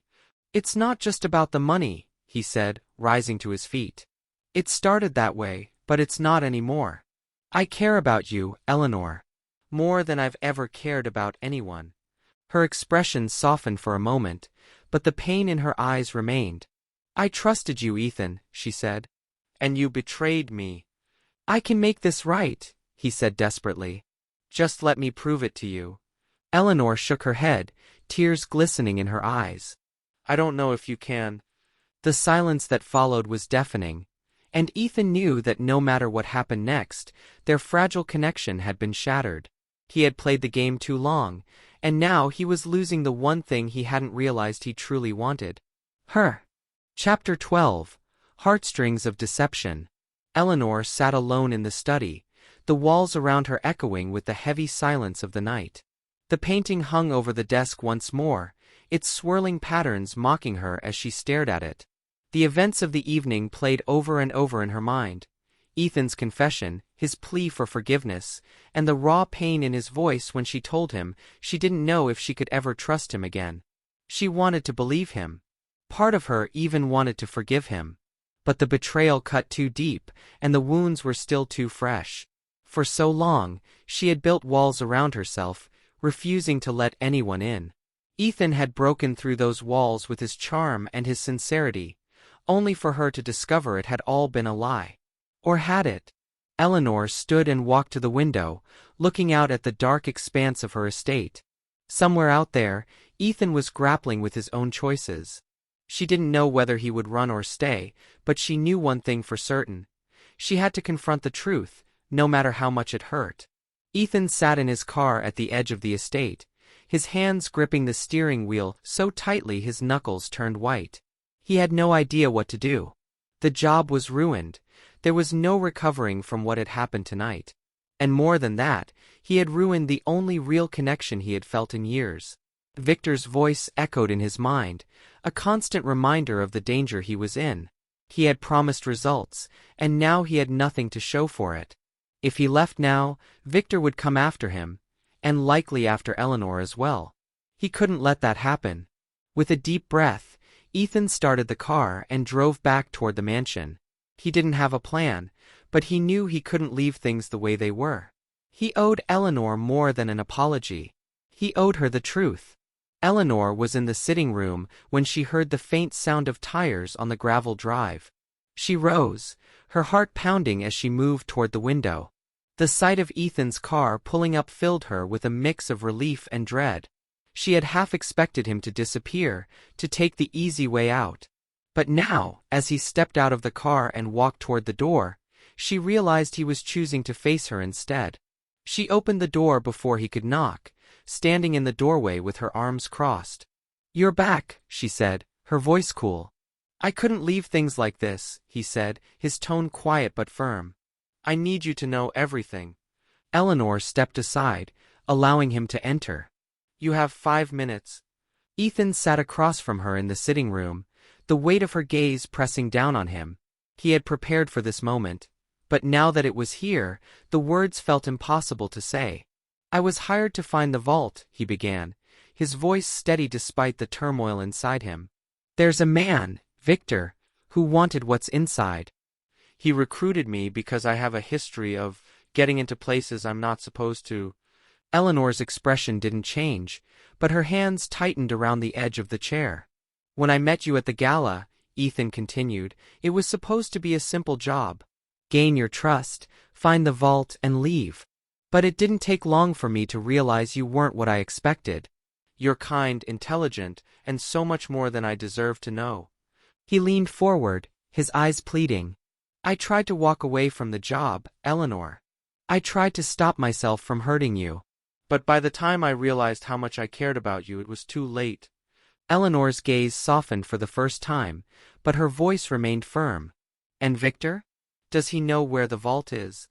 It's not just about the money, he said, rising to his feet. It started that way, but it's not anymore. I care about you, Eleanor. More than I've ever cared about anyone. Her expression softened for a moment, but the pain in her eyes remained. I trusted you, Ethan, she said. And you betrayed me. I can make this right, he said desperately. Just let me prove it to you. Eleanor shook her head, tears glistening in her eyes. I don't know if you can. The silence that followed was deafening, and Ethan knew that no matter what happened next, their fragile connection had been shattered. He had played the game too long, and now he was losing the one thing he hadn't realized he truly wanted. Her. Chapter 12. Heartstrings of Deception. Eleanor sat alone in the study, the walls around her echoing with the heavy silence of the night. The painting hung over the desk once more, its swirling patterns mocking her as she stared at it. The events of the evening played over and over in her mind. Ethan's confession, his plea for forgiveness, and the raw pain in his voice when she told him she didn't know if she could ever trust him again. She wanted to believe him. Part of her even wanted to forgive him. But the betrayal cut too deep, and the wounds were still too fresh. For so long, she had built walls around herself, refusing to let anyone in. Ethan had broken through those walls with his charm and his sincerity, only for her to discover it had all been a lie. Or had it? Eleanor stood and walked to the window, looking out at the dark expanse of her estate. Somewhere out there, Ethan was grappling with his own choices. She didn't know whether he would run or stay, but she knew one thing for certain. She had to confront the truth, no matter how much it hurt. Ethan sat in his car at the edge of the estate, his hands gripping the steering wheel so tightly his knuckles turned white. He had no idea what to do. The job was ruined. There was no recovering from what had happened tonight. And more than that, he had ruined the only real connection he had felt in years. Victor's voice echoed in his mind, a constant reminder of the danger he was in. He had promised results, and now he had nothing to show for it. If he left now, Victor would come after him, and likely after Eleanor as well. He couldn't let that happen. With a deep breath, Ethan started the car and drove back toward the mansion. He didn't have a plan, but he knew he couldn't leave things the way they were. He owed Eleanor more than an apology. He owed her the truth. Eleanor was in the sitting room when she heard the faint sound of tires on the gravel drive. She rose, her heart pounding as she moved toward the window. The sight of Ethan's car pulling up filled her with a mix of relief and dread. She had half expected him to disappear, to take the easy way out. But now, as he stepped out of the car and walked toward the door, she realized he was choosing to face her instead. She opened the door before he could knock, standing in the doorway with her arms crossed. "You're back," she said, her voice cool. "I couldn't leave things like this," he said, his tone quiet but firm. "I need you to know everything." Eleanor stepped aside, allowing him to enter. "You have 5 minutes." Ethan sat across from her in the sitting room, the weight of her gaze pressing down on him. He had prepared for this moment, but now that it was here, the words felt impossible to say. "I was hired to find the vault," he began, his voice steady despite the turmoil inside him. "There's a man, Victor, who wanted what's inside. He recruited me because I have a history of getting into places I'm not supposed to." Eleanor's expression didn't change, but her hands tightened around the edge of the chair. "When I met you at the gala," Ethan continued, "it was supposed to be a simple job. Gain your trust, find the vault, and leave. But it didn't take long for me to realize you weren't what I expected. You're kind, intelligent, and so much more than I deserve to know." He leaned forward, his eyes pleading. I tried to walk away from the job, Eleanor. I tried to stop myself from hurting you. But by the time I realized how much I cared about you, it was too late. Eleanor's gaze softened for the first time, but her voice remained firm. And Victor? Does he know where the vault is?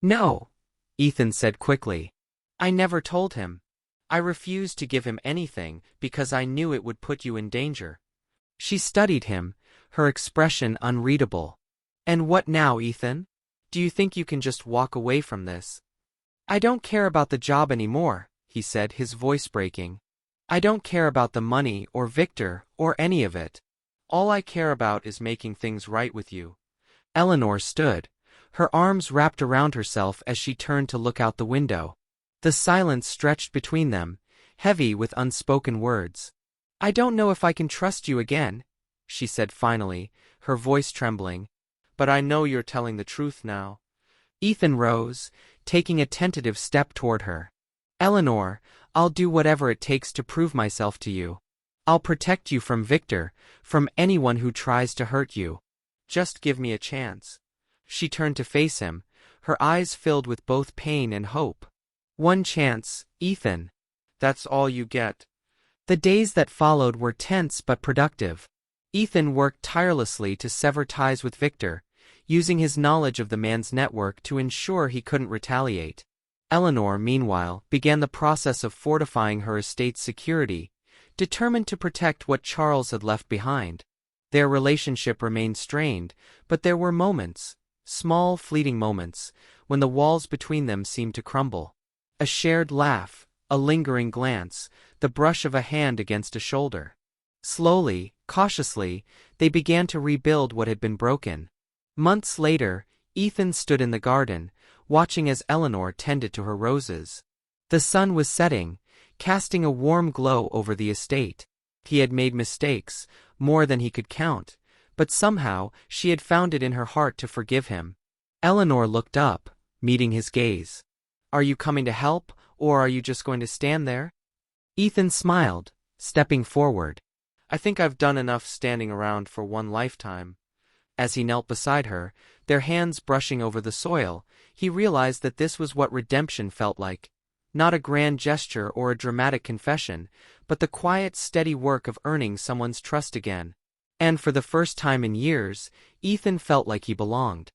No, Ethan said quickly. I never told him. I refused to give him anything because I knew it would put you in danger. She studied him, her expression unreadable. And what now, Ethan? Do you think you can just walk away from this? I don't care about the job anymore, he said, his voice breaking. I don't care about the money or Victor or any of it. All I care about is making things right with you. Eleanor stood, her arms wrapped around herself as she turned to look out the window. The silence stretched between them, heavy with unspoken words. I don't know if I can trust you again, she said finally, her voice trembling. But I know you're telling the truth now. Ethan rose, taking a tentative step toward her. Eleanor, I'll do whatever it takes to prove myself to you. I'll protect you from Victor, from anyone who tries to hurt you. Just give me a chance. She turned to face him, her eyes filled with both pain and hope. One chance, Ethan. That's all you get. The days that followed were tense but productive. Ethan worked tirelessly to sever ties with Victor, using his knowledge of the man's network to ensure he couldn't retaliate. Eleanor, meanwhile, began the process of fortifying her estate's security, determined to protect what Charles had left behind. Their relationship remained strained, but there were moments, small fleeting moments, when the walls between them seemed to crumble. A shared laugh, a lingering glance, the brush of a hand against a shoulder. Slowly, cautiously, they began to rebuild what had been broken. Months later, Ethan stood in the garden, watching as Eleanor tended to her roses. The sun was setting, casting a warm glow over the estate. He had made mistakes, more than he could count, but somehow she had found it in her heart to forgive him. Eleanor looked up, meeting his gaze. Are you coming to help, or are you just going to stand there? Ethan smiled, stepping forward. I think I've done enough standing around for one lifetime. As he knelt beside her, their hands brushing over the soil, he realized that this was what redemption felt like. Not a grand gesture or a dramatic confession, but the quiet, steady work of earning someone's trust again. And for the first time in years, Ethan felt like he belonged.